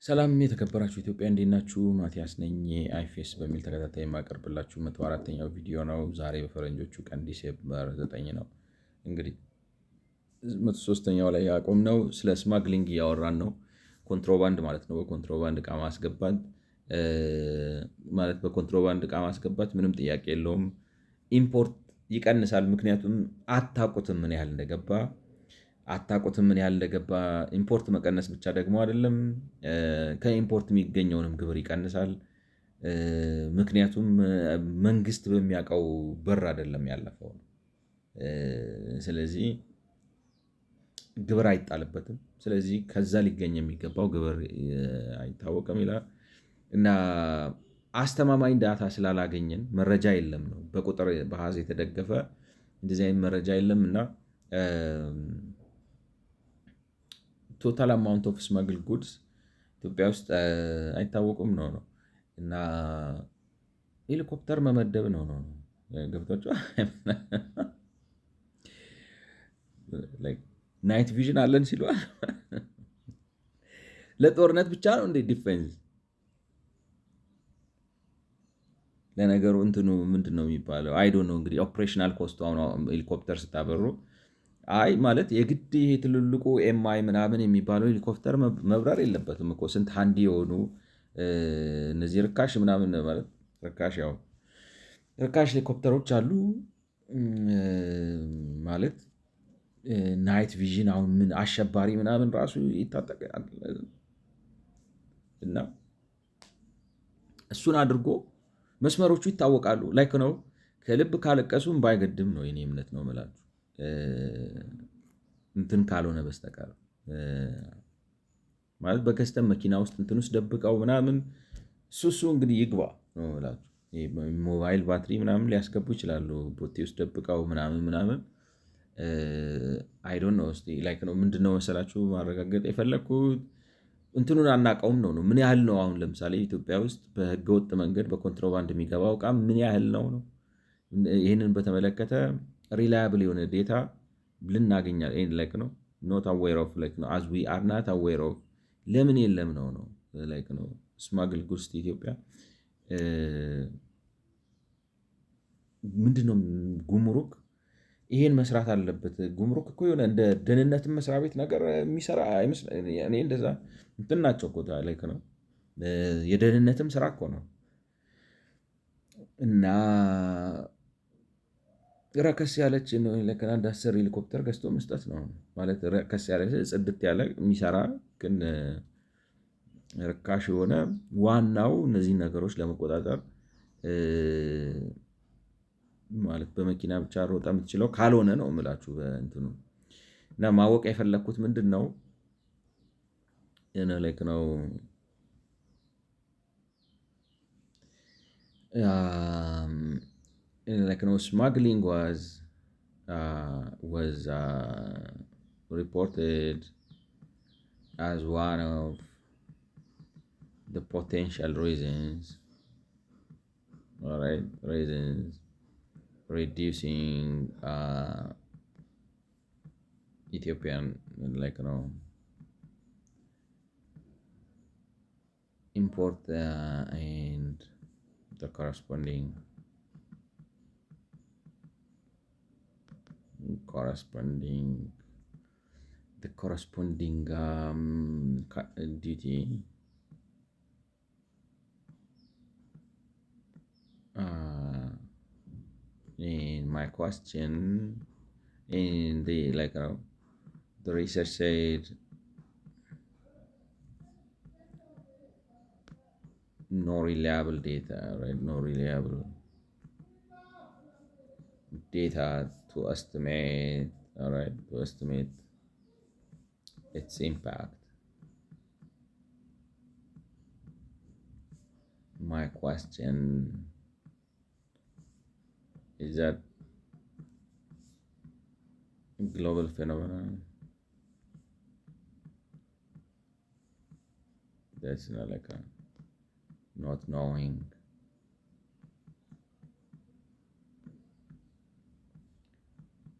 ሰላም የተከበራችሁ ኢትዮጵያ እንዴት ናችሁ? ማቲያስ ነኝ። አይፌስ በሚል ተከታታይ የማቀርብላችሁ 104ኛው ቪዲዮ ነው። ዛሬ በፈረንጆቹ ቀን ዲሴምበር 9 ነው። እንግዲህ 103ኛው ላይ ያቆምነው ስለ ስማግሊንግ እያወራን ነው። ኮንትሮባንድ ማለት ነው። በኮንትሮባንድ እቃ ማስገባት ማለት በኮንትሮባንድ እቃ ማስገባት ምንም ጥያቄ የለውም። ኢምፖርት ይቀንሳል። ምክንያቱም አታውቁትም ምን ያህል እንደገባ አታውቁትም ምን ያህል እንደገባ። ኢምፖርት መቀነስ ብቻ ደግሞ አይደለም፣ ከኢምፖርት የሚገኘውንም ግብር ይቀንሳል። ምክንያቱም መንግስት በሚያውቀው በር አይደለም ያለፈው። ስለዚህ ግብር አይጣልበትም። ስለዚህ ከዛ ሊገኝ የሚገባው ግብር አይታወቅም ይላል እና አስተማማኝ ዳታ ስላላገኘን መረጃ የለም ነው። በቁጥር በአሃዝ የተደገፈ እንደዚህ አይነት መረጃ የለም እና ቶታል አማውንት ኦፍ ስማግል ጉድስ ኢትዮጵያ ውስጥ አይታወቁም ነው እና ሄሊኮፕተር መመደብ ነው ገብቷቸዋል። ናይት ቪዥን አለን ሲሏል። ለጦርነት ብቻ ነው እንዴ ዲፌንስ? ለነገሩ እንትኑ ምንድን ነው የሚባለው? አይዶ ነው እንግዲህ ኦፕሬሽናል ኮስቱ። አሁን ሄሊኮፕተር ስታበሩ አይ ማለት የግድ ይሄ ትልልቁ ኤምአይ ምናምን የሚባለው ሄሊኮፕተር መብረር የለበትም እኮ። ስንት ሃንዲ የሆኑ እነዚህ ርካሽ ምናምን ማለት ርካሽ ሄሊኮፕተሮች አሉ ማለት ናይት ቪዥን። አሁን ምን አሸባሪ ምናምን ራሱ ይታጠቃል እና እሱን አድርጎ መስመሮቹ ይታወቃሉ። ላይክ ነው ከልብ ካለቀሱም ባይገድም ነው የኔ እምነት ነው የምላችሁ። እንትን ካልሆነ በስተቀር ማለት በከስተም መኪና ውስጥ እንትን ውስጥ ደብቀው ምናምን እሱ እንግዲህ ይግባ ነው የምላችሁ። ሞባይል ባትሪ ምናምን ሊያስገቡ ይችላሉ ቦቴ ውስጥ ደብቀው ምናምን አይዶን ነው እስቲ ላይክ ነው ምንድነው መሰላችሁ ማረጋገጥ የፈለግኩት እንትኑን አናውቀውም ነው ምን ያህል ነው። አሁን ለምሳሌ ኢትዮጵያ ውስጥ በህገወጥ መንገድ በኮንትሮባንድ የሚገባው እቃ ምን ያህል ነው። ይህንን በተመለከተ ሪላያብል የሆነ ዴታ ልናገኛል ላይክ ነው ኖት አዌር ኦፍ ላይክ ነው አዝ ዊ አር ናት አዌር ኦፍ ለምን የለም ነው ላይክ ነው ስማግል ጉድስ ኢትዮጵያ ምንድነው ጉምሩክ ይሄን መስራት አለበት። ጉምሩክ እኮ የሆነ እንደ ደህንነትን መስሪያ ቤት ነገር የሚሰራ አይመስለኝም። እኔ እንደዛ እንትን ናቸው እኮ ላይክ ነው የደህንነትም ስራ እኮ ነው እና ረከስ ያለች ለከናዳ 10 ሄሊኮፕተር ገዝቶ መስጠት ነው ማለት። ረከስ ያለች ጽድት ያለ የሚሰራ ግን ርካሽ የሆነ ዋናው እነዚህ ነገሮች ለመቆጣጠር ማለት በመኪና ብቻ ሮጠ የምትችለው ካልሆነ ነው የምላችሁ በእንትኑ እና ማወቅ የፈለግኩት ምንድን ነው ላይክ ነው like no smuggling was reported as one of the potential reasons, all right, reasons reducing Ethiopian like import and the corresponding duty in my question in the like the research said no reliable data, right? No reliable data to estimate, all right, to estimate its impact. My question is that global phenomenon that's not like a not knowing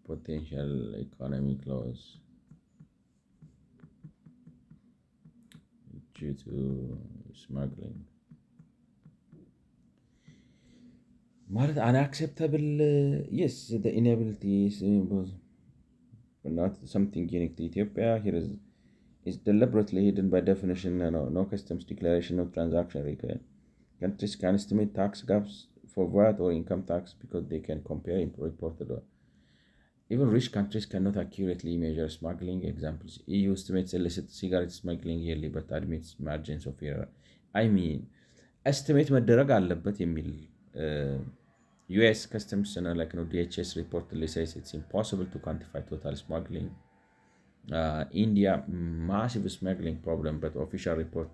potential economic loss due to smuggling. ማለት unacceptable, yes, the inability not something unique to Ethiopia. Here is deliberately hidden by definition. No customs declaration, no transaction required. Countries can estimate tax gaps for VAT or income tax because they can compare reported. Even rich countries cannot accurately measure smuggling. Examples: EU estimates illicit cigarette smuggling yearly but admits margins of error. I mean, estimate መደረግ አለበት የሚል US Customs DHS reportedly says it's impossible to quantify total smuggling. India, massive smuggling problem, but official report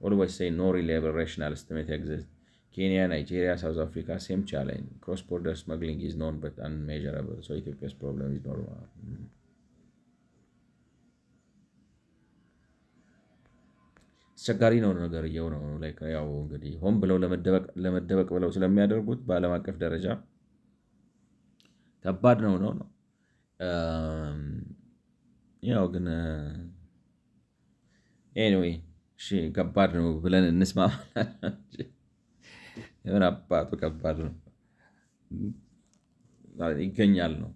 always say no reliable rational estimate exists. Kenya, Nigeria, South Africa, same challenge. Cross-border smuggling is known but unmeasurable. So Ethiopia's problem is normal. አስቸጋሪ ነው ነገርየው ነው። ያው እንግዲህ ሆን ብለው ለመደበቅ ብለው ስለሚያደርጉት በዓለም አቀፍ ደረጃ ከባድ ነው ነው። ያው ግን ኤኒዌይ እሺ ከባድ ነው ብለን እንስማማለን። የምን አባቱ ከባድ ነው ይገኛል ነው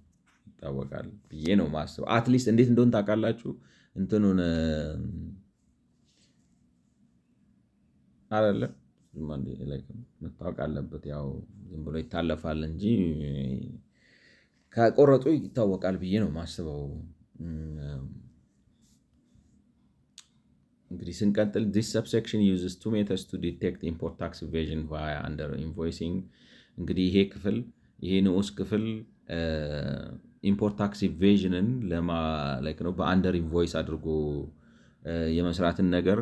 ይታወቃል ብዬ ነው ማስበው። አትሊስት እንዴት እንደሆነ ታውቃላችሁ እንትኑን አይደለ መታወቅ አለበት። ያው ዝም ብሎ ይታለፋል እንጂ ከቆረጡ ይታወቃል ብዬ ነው ማስበው። እንግዲህ ስንቀጥል this subsection uses two methods to detect import tax evasion via under invoicing። እንግዲህ ይሄ ንዑስ ክፍል ኢምፖርት ታክስ ኢቬዥንን በአንደር ኢንቮይስ አድርጎ የመስራትን ነገር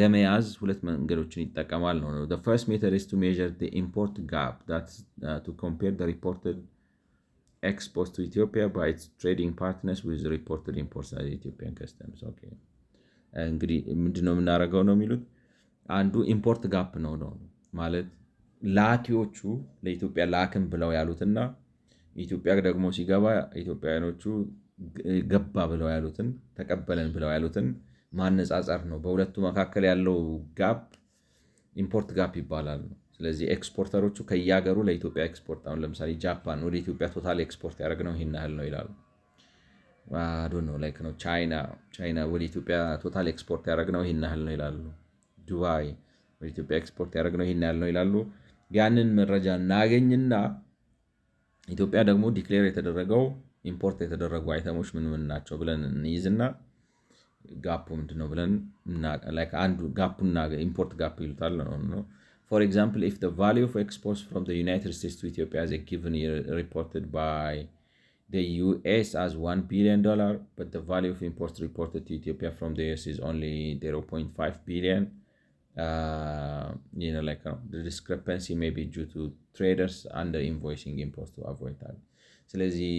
ለመያዝ ሁለት መንገዶችን ይጠቀማል ነው። The first method is to measure the import gap, that's to compare the reported exports to Ethiopia by its trading partners with the reported imports at Ethiopian customs. Okay. እንግዲህ ምንድነው የምናደርገው ነው የሚሉት አንዱ ኢምፖርት ጋፕ ነው ማለት ላኪዎቹ ለኢትዮጵያ ላክን ብለው ያሉትና ኢትዮጵያ ደግሞ ሲገባ ኢትዮጵያውያኖቹ ገባ ብለው ያሉትን ተቀበለን ብለው ያሉትን ማነጻጸር ነው። በሁለቱ መካከል ያለው ጋፕ ኢምፖርት ጋፕ ይባላል ነው። ስለዚህ ኤክስፖርተሮቹ ከየሀገሩ ለኢትዮጵያ ኤክስፖርት አሁን ለምሳሌ ጃፓን ወደ ኢትዮጵያ ቶታል ኤክስፖርት ያደረግነው ይሄን ያህል ነው ይላሉ። ነው ቻይና ወደ ኢትዮጵያ ቶታል ኤክስፖርት ያደረግነው ይሄን ያህል ነው ይላሉ። ዱባይ ወደ ኢትዮጵያ ኤክስፖርት ያደረግነው ይሄን ያህል ነው ይላሉ። ያንን መረጃ እናገኝና ኢትዮጵያ ደግሞ ዲክሌር የተደረገው ኢምፖርት የተደረጉ አይተሞች ምን ምን ናቸው ብለን እንይዝና ጋፑ ምንድነው ብለን አንዱ ጋፑና ኢምፖርት ጋፕ ይሉታል ነው። For example, if the value of exports from the United States to Ethiopia as a given year reported by the US as $1 billion, but the value of imports reported to Ethiopia from the US is only 0.5 billion. The discrepancy may be due to traders under invoicing imports to avoid that. ስለዚህ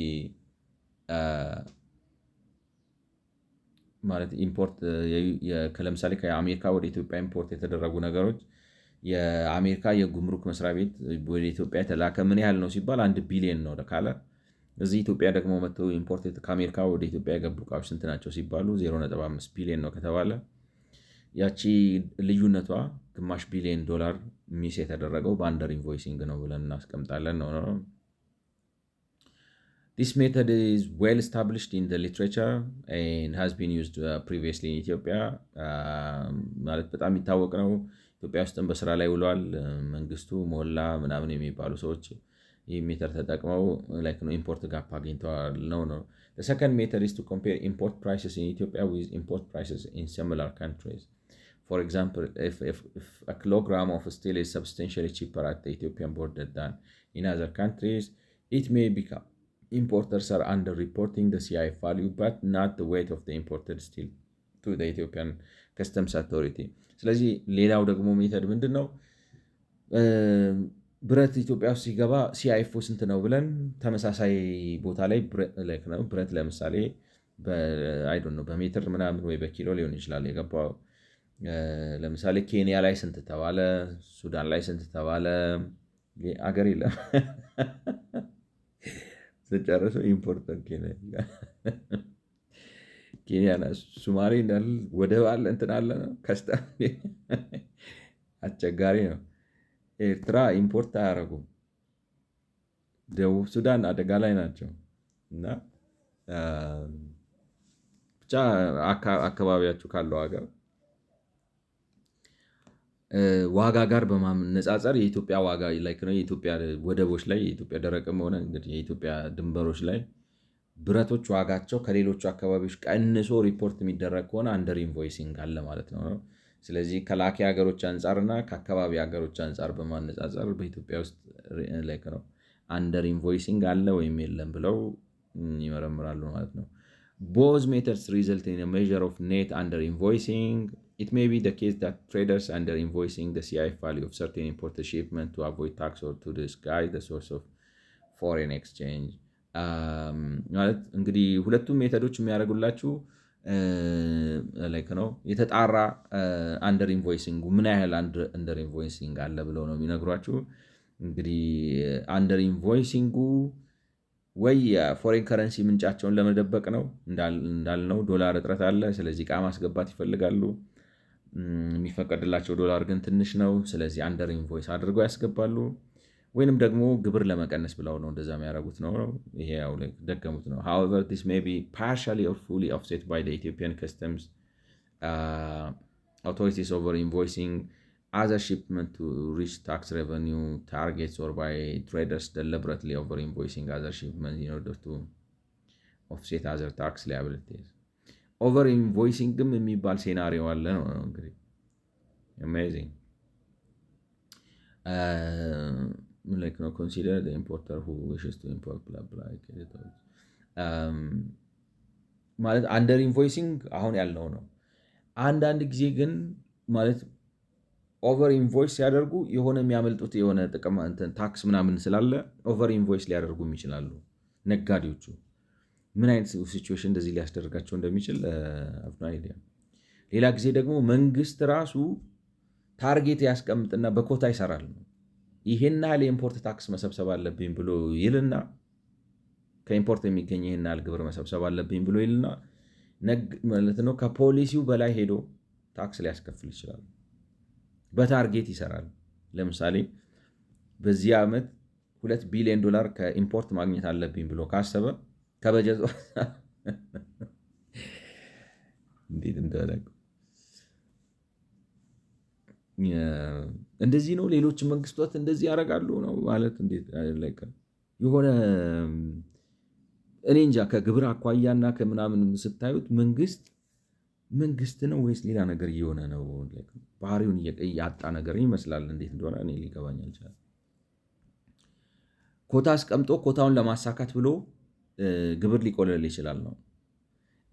ማለት ኢምፖርት ለምሳሌ ከአሜሪካ ወደ ኢትዮጵያ ኢምፖርት የተደረጉ ነገሮች የአሜሪካ የጉምሩክ መስሪያ ቤት ወደ ኢትዮጵያ የተላከ ምን ያህል ነው ሲባል 1 ቢሊዮን ነው ካለ እዚህ ኢትዮጵያ ደግሞ መጥተው ኢምፖርት ከአሜሪካ ወደ ኢትዮጵያ የገቡ ዕቃዎች ስንት ናቸው ሲባሉ 0.5 ቢሊዮን ነው ከተባለ ያቺ ልዩነቷ ግማሽ ቢሊዮን ዶላር ሚስ የተደረገው በአንደር ኢንቮይሲንግ ነው ብለን እናስቀምጣለን ነው። This method is well established in the literature and has been used previously in Ethiopia. ማለት በጣም የሚታወቅ ነው። ኢትዮጵያ ውስጥም በስራ ላይ ውሏል። መንግስቱ ሞላ ምናምን የሚባሉ ሰዎች ይህ ሜተድ ተጠቅመው ኢምፖርት ጋፕ አግኝተዋል ነው። The second method is to compare import prices in Ethiopia with import prices in similar countries. For example, if a kilogram of steel is substantially cheaper at the Ethiopian border than in other countries, it may become importers are under-reporting the CIF value, but not the weight of the imported steel to the Ethiopian Customs Authority. ስለዚህ ሌላው ደግሞ ሜተድ ምንድን ነው? ብረት ኢትዮጵያ ውስጥ ሲገባ ሲአይፎ ስንት ነው ብለን ተመሳሳይ ቦታ ላይ ብረት ለምሳሌ በሜትር ምናምን ወይ በኪሎ ሊሆን ይችላል የገባው። ለምሳሌ ኬንያ ላይ ስንት ተባለ፣ ሱዳን ላይ ስንት ተባለ፣ አገር የለም ስጨርሰው ኢምፖርተር ኬንያ ሱማሌ እንዳለ ወደብ አለ እንትን አለ ነው ከስተ አስቸጋሪ ነው። ኤርትራ ኢምፖርት አያደርጉም። ደቡብ ሱዳን አደጋ ላይ ናቸው እና ብቻ አካባቢያችሁ ካለው ሀገር ዋጋ ጋር በማነጻጸር የኢትዮጵያ ዋጋ ላይ ነው። የኢትዮጵያ ወደቦች ላይ የኢትዮጵያ ደረቅም ሆነ እንግዲህ የኢትዮጵያ ድንበሮች ላይ ብረቶች ዋጋቸው ከሌሎቹ አካባቢዎች ቀንሶ ሪፖርት የሚደረግ ከሆነ አንደር ኢንቮይሲንግ አለ ማለት ነው። ስለዚህ ከላኪ ሀገሮች አንጻር እና ከአካባቢ ሀገሮች አንጻር በማነጻጸር በኢትዮጵያ ውስጥ ነው አንደር ኢንቮይሲንግ አለ ወይም የለም ብለው ይመረምራሉ ማለት ነው። ቦዝ ሜተድስ ሪዘልት ኢን ሜዥር ኦፍ ኔት አንደር ኢንቮይሲንግ ኢት ሜይ ቢ ዘ ኬዝ ዛት ትሬደርስ አንደር ኢንቮይሲንግ ዘ ሲአይኤፍ ቫልዩ ኦፍ ሰርቴን ኢምፖርትድ ሺፕመንት ቱ አቮይድ ታክስ ኦር ቱ ዲስጋይዝ ዘ ሶርስ ኦፍ ፎሬን ኤክስቼንጅ ማለት እንግዲህ ሁለቱም ሜተዶች የሚያደርጉላችሁ ነው የተጣራ አንደር ኢንቮይሲንጉ ምን ያህል አንደር ኢንቮይሲንግ አለ ብለው ነው የሚነግሯችሁ። እንግዲህ አንደር ኢንቮይሲንጉ ወይ የፎሬን ከረንሲ ምንጫቸውን ለመደበቅ ነው እንዳልነው ዶላር እጥረት አለ። ስለዚህ ዕቃ ማስገባት ይፈልጋሉ። የሚፈቀድላቸው ዶላር ግን ትንሽ ነው። ስለዚህ አንደር ኢንቮይስ አድርገው ያስገባሉ። ወይንም ደግሞ ግብር ለመቀነስ ብለው ነው እንደዛ የሚያደርጉት ነው። ይሄ ያው ደገሙት ነው። however this may be partially or fully offset by the Ethiopian customs authorities over invoicing other shipment to reach tax revenue targets or by traders deliberately over invoicing other shipments in order to offset other tax liabilities. over invoicing ግም የሚባል ሴናሪዮ አለ ነው እንግዲህ amazing like no consider the importer who wishes to import blah blah ማለት አንደር ኢንቮይሲንግ አሁን ያልነው ነው። አንዳንድ ጊዜ ግን ማለት ኦቨር ኢንቮይስ ሲያደርጉ የሆነ የሚያመልጡት የሆነ ጥቅም ታክስ ምናምን ስላለ ኦቨር ኢንቮይስ ሊያደርጉም ይችላሉ ነጋዴዎቹ። ምን አይነት ሲቹዌሽን እንደዚህ ሊያስደርጋቸው እንደሚችል አይዲያ። ሌላ ጊዜ ደግሞ መንግስት ራሱ ታርጌት ያስቀምጥና በኮታ ይሰራል ነው ይሄን ያህል የኢምፖርት ታክስ መሰብሰብ አለብኝ ብሎ ይልና ከኢምፖርት የሚገኝ ይሄን ያህል ግብር መሰብሰብ አለብኝ ብሎ ይልና ማለት ነው ከፖሊሲው በላይ ሄዶ ታክስ ሊያስከፍል ይችላል። በታርጌት ይሰራል። ለምሳሌ በዚህ ዓመት $2 ቢሊዮን ከኢምፖርት ማግኘት አለብኝ ብሎ ካሰበ ከበጀቱ እንዴት እንደለቁ እንደዚህ ነው። ሌሎች መንግስታት እንደዚህ ያደርጋሉ ነው ማለት እንዴት ላይክ የሆነ እኔ እንጃ ከግብር አኳያና ከምናምን ስታዩት መንግስት ነው ወይስ ሌላ ነገር እየሆነ ነው? ባህሪውን እያጣ ነገር ይመስላል። እንዴት እንደሆነ እኔ ሊገባኝ አልቻለም። ኮታ አስቀምጦ ኮታውን ለማሳካት ብሎ ግብር ሊቆለል ይችላል ነው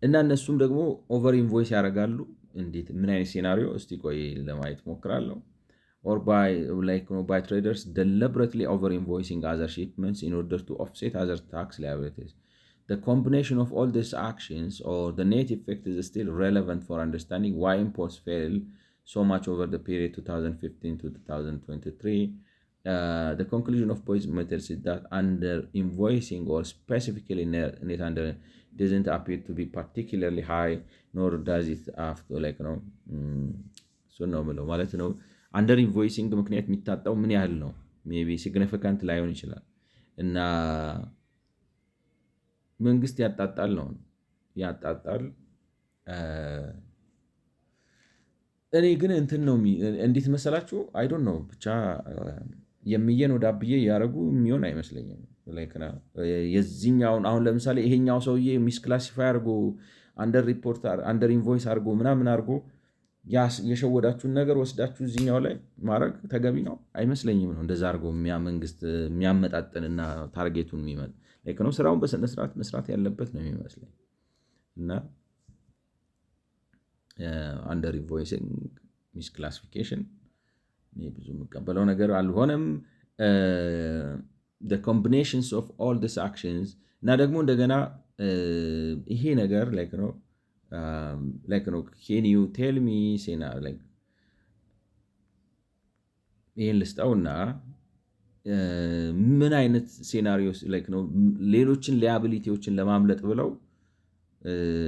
እና እነሱም ደግሞ ኦቨር ኢንቮይስ ያደርጋሉ። እንዴት ምን አይነት ሴናሪዮ እስቲ ቆይ ለማየት ሞክራለሁ። or by traders deliberately over invoicing other shipments in order to offset other tax liabilities. The combination of all these actions or the net effect is still relevant for understanding why imports fell so much over the period 2015 to 2023. The conclusion of both methods is that under invoicing or specifically net under doesn't appear to be particularly high, nor does it have to so ነው ብለው ማለት ነው። አንደር ኢንቮይሲንግ ምክንያት የሚታጣው ምን ያህል ነው? ሜይ ቢ ሲግኒፊካንት ላይሆን ይችላል እና መንግስት ያጣጣል ነው ያጣጣል። እኔ ግን እንትን ነው እንዴት መሰላችሁ? አይ ዶንት ኖ ብቻ የሚየን ወደ አብዬ ያደረጉ የሚሆን አይመስለኝም። የዚህኛውን አሁን ለምሳሌ ይሄኛው ሰውዬ ሚስክላሲፋይ አድርጎ አንደር ኢንቮይስ አድርጎ ምናምን አድርጎ የሸወዳችሁን ነገር ወስዳችሁ እዚህኛው ላይ ማድረግ ተገቢ ነው አይመስለኝም ነው። እንደዛ አድርጎ መንግስት የሚያመጣጥንና ታርጌቱን የሚመጥ ነው ስራውን በስነ ስርዓት መስራት ያለበት ነው የሚመስለኝ እና አንደር ኢንቮይሲንግ ሚስክላሲፊኬሽን ብዙ የምቀበለው ነገር አልሆነም። the combinations of all these actions እና ደግሞ እንደገና ይሄ ነገር like can you tell me ይሄን ልስጠውና ምን አይነት ሴናሪዮስ ሌሎችን ሊያቢሊቲዎችን ለማምለጥ ብለው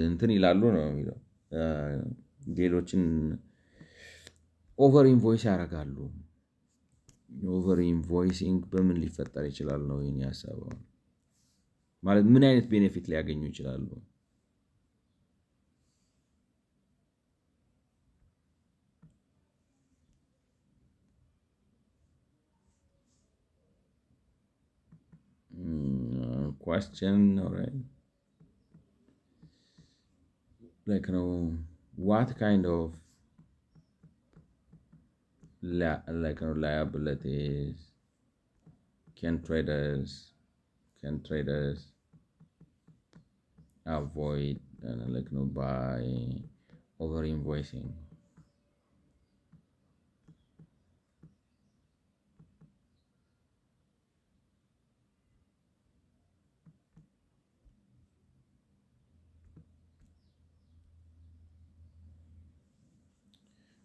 እንትን ይላሉ ነው የሚለው። ሌሎችን ኦቨር ኢንቮይስ ያደርጋሉ። ኦቨር ኢንቮይሲንግ በምን ሊፈጠር ይችላል ነው የእኔ ሀሳብ። ማለት ምን አይነት ቤኔፊት ሊያገኙ ይችላሉ? question alright like what kind of liabilities can traders avoid by over invoicing?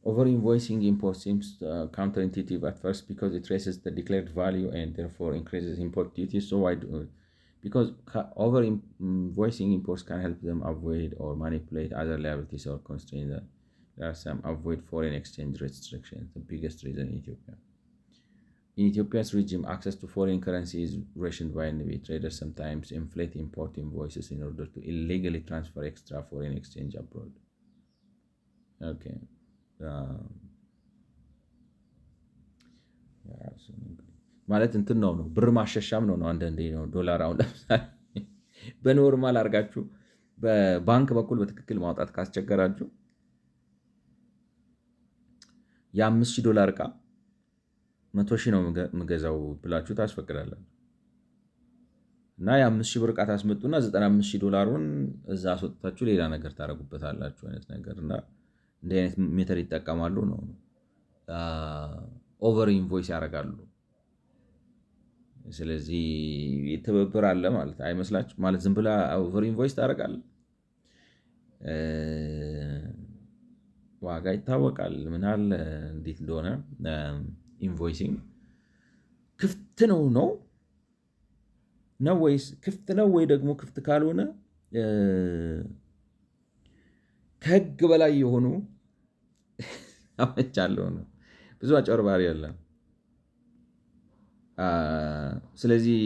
Over invoicing import seems counterintuitive at first because it raises the declared value and therefore increases import duties. So why do because over invoicing imports can help them avoid or manipulate other liabilities or constraints. There are some avoid foreign exchange restrictions, the biggest reason in Ethiopia. In Ethiopia's regime, access to foreign currency is rationed by NB. Traders sometimes inflate import invoices in order to illegally transfer extra foreign exchange abroad. Okay. ማለት እንትን ነው ብር ማሸሻም ነው አንዳንዴ ነው ዶላር። አሁን ለምሳሌ በኖርማል አድርጋችሁ በባንክ በኩል በትክክል ማውጣት ካስቸገራችሁ የ$5,000 ዕቃ 100,000 ነው የምገዛው ብላችሁ ታስፈቅዳላችሁ እና የ5,000 ዕቃ ታስመጡና $95,000 እዛ አስወጥታችሁ ሌላ ነገር ታደርጉበታላችሁ አይነት ነገር እና እንዲህ አይነት ሜተድ ይጠቀማሉ ነው። ኦቨር ኢንቮይስ ያደርጋሉ። ስለዚህ ትብብር አለ ማለት አይመስላችሁ? ማለት ዝም ብላ ኦቨር ኢንቮይስ ታደርጋለህ፣ ዋጋ ይታወቃል ምን አለ እንዴት እንደሆነ። ኢንቮይሲንግ ክፍት ነው ወይስ ክፍት ነው ወይ ደግሞ ክፍት ካልሆነ ከህግ በላይ የሆኑ አመቻለሁ ነው። ብዙ አጭበርባሪ አለ። ስለዚህ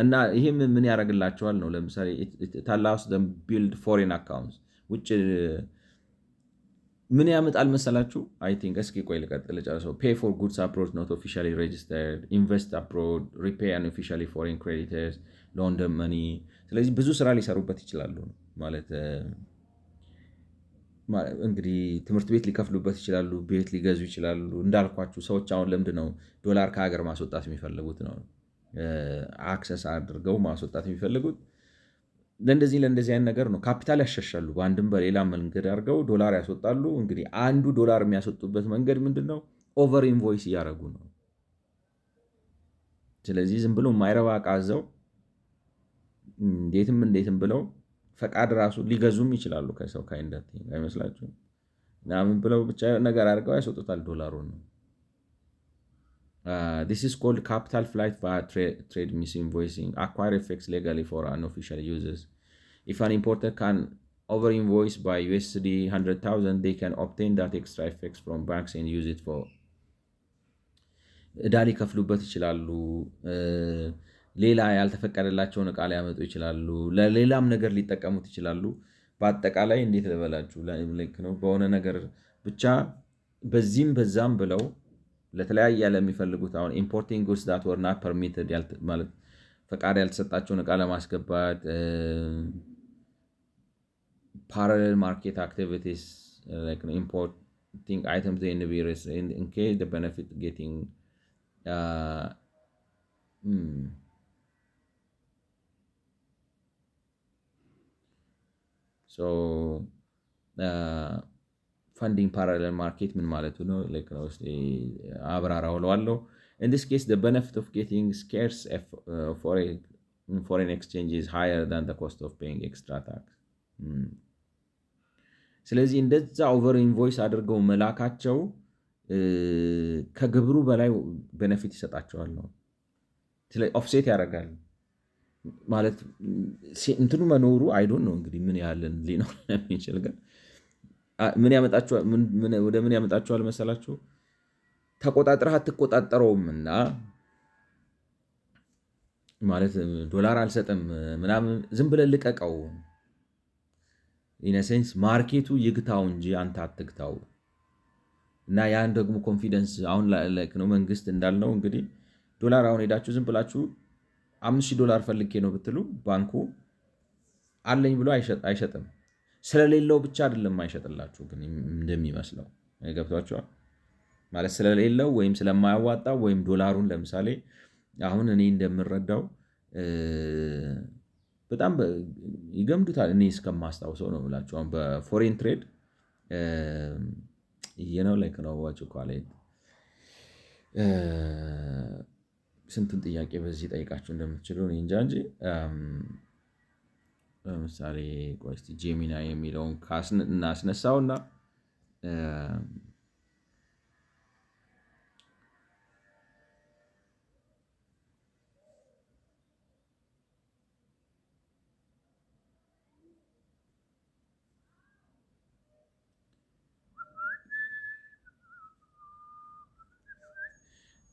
እና ይሄም ምን ያደርግላቸዋል ነው። ለምሳሌ ታላውስ them build foreign accounts which ምን ያመጣል መሰላችሁ? አይ ቲንክ እስኪ ቆይ ልቀጥል ጨርሰው። pay for goods abroad not officially registered, invest abroad, repay unofficially foreign creditors, loan them money። ስለዚህ ብዙ ስራ ሊሰሩበት ይችላሉ ማለት እንግዲህ ትምህርት ቤት ሊከፍሉበት ይችላሉ፣ ቤት ሊገዙ ይችላሉ። እንዳልኳችሁ ሰዎች አሁን ለምንድን ነው ዶላር ከሀገር ማስወጣት የሚፈልጉት ነው? አክሰስ አድርገው ማስወጣት የሚፈልጉት ለእንደዚህ አይነት ነገር ነው። ካፒታል ያሻሻሉ፣ በአንድም በሌላ መንገድ አድርገው ዶላር ያስወጣሉ። እንግዲህ አንዱ ዶላር የሚያስወጡበት መንገድ ምንድን ነው? ኦቨር ኢንቮይስ እያደረጉ ነው። ስለዚህ ዝም ብሎ የማይረባ ዕቃ ይዘው እንዴትም ብለው ፈቃድ ራሱ ሊገዙም ይችላሉ ከሰው ካይንዳት አይመስላችሁም? ምናምን ብለው ብቻ ነገር አድርገው ያስወጡታል ዶላሩን ነው። This is called capital flight via trade misinvoicing. Acquire effects legally for unofficial users. If an importer can over invoice by USD 100,000, they can obtain that extra effects from banks and use it for ዕዳ ሊከፍሉበት ይችላሉ። ሌላ ያልተፈቀደላቸውን ዕቃ ሊያመጡ ይችላሉ። ለሌላም ነገር ሊጠቀሙት ይችላሉ። በአጠቃላይ እንዴት ልበላችሁ ልክ ነው በሆነ ነገር ብቻ በዚህም በዛም ብለው ለተለያየ ለሚፈልጉት አሁን ኢምፖርቲንግ ጉድስ ዳት ወር ናት ፐርሚትድ ማለት ፈቃድ ያልተሰጣቸውን ዕቃ ለማስገባት ፓራሌል ማርኬት አክቲቪቲስ ኢምፖርቲንግ አይተምስ ኢን ቪሪየስ ኢን ኬዝ ዘ ቤኔፊት ጌቲንግ funding parallel market ምን ማለቱ ነው? አብራራው እለዋለሁ። In this case, the benefit of getting scarce foreign exchange is higher than the cost of paying extra tax. ስለዚህ እንደዛ ኦቨር ኢንቮይስ አድርገው መላካቸው ከግብሩ በላይ ቤኔፊት ይሰጣቸዋል ነው። ኦፍሴት ያደርጋል። ማለት እንትኑ መኖሩ አይዶን ነው እንግዲህ ምን ያህልን ሊኖር የሚችል ግን ወደ ምን ያመጣችኋል መሰላችሁ? ተቆጣጥረህ አትቆጣጠረውም እና ማለት ዶላር አልሰጥም ምናምን ዝም ብለህ ልቀቀው። ኢነሴንስ ማርኬቱ ይግታው እንጂ አንተ አትግታው። እና ያን ደግሞ ኮንፊደንስ አሁን ነው መንግስት እንዳልነው እንግዲህ ዶላር አሁን ሄዳችሁ ዝም ብላችሁ $5,000 ፈልጌ ነው ብትሉ ባንኩ አለኝ ብሎ አይሸጥም። ስለሌለው ብቻ አይደለም አይሸጥላችሁ፣ ግን እንደሚመስለው ገብቷቸዋል ማለት ስለሌለው ወይም ስለማያዋጣው ወይም ዶላሩን ለምሳሌ አሁን እኔ እንደምረዳው በጣም ይገምዱታል። እኔ እስከማስታውሰው ነው የምላቸው አሁን በፎሬን ትሬድ ነው ላይክ ነው ዋጭ ኳሌት ስንቱን ጥያቄ በዚህ ጠይቃችሁ እንደምትችሉ እኔ እንጃ እንጂ ለምሳሌ ቆይ እስቲ ጄሚና የሚለውን እናስነሳውና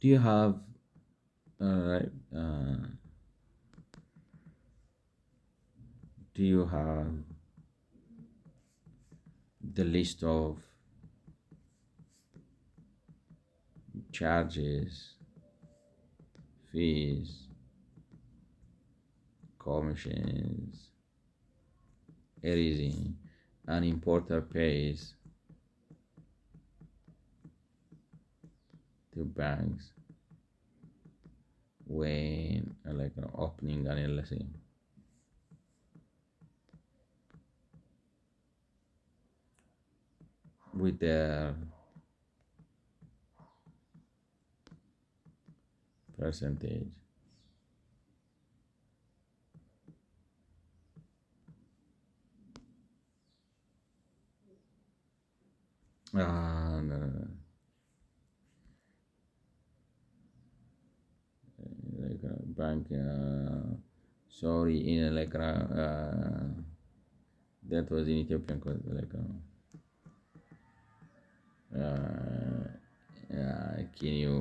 do you have right do you have the list of charges, fees, commissions, everything an importer pays to banks when opening an LLC? With their percentage. No. Bank. Sorry, in that was in Ethiopian code. Can you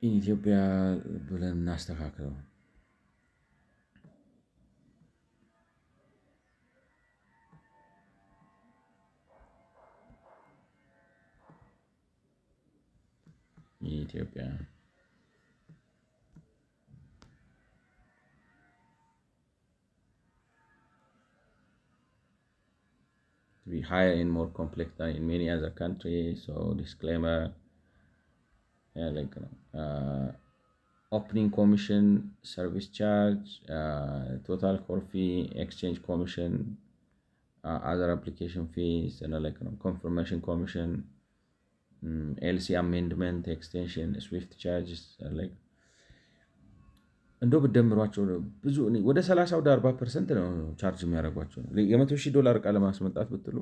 in Ethiopia ብለን እናስተካክለው። ኢትዮጵያ to be higher and more complex than in many other countries. So disclaimer, opening commission, service charge, total core fee, exchange commission, other application fees, and confirmation commission, LC amendment, extension, swift charges እንደው ብትደምሯቸው ብዙ ወደ 30 ወደ 40% ነው ቻርጅ የሚያደርጓቸው። $100,000 ዕቃ ለማስመጣት ብትሉ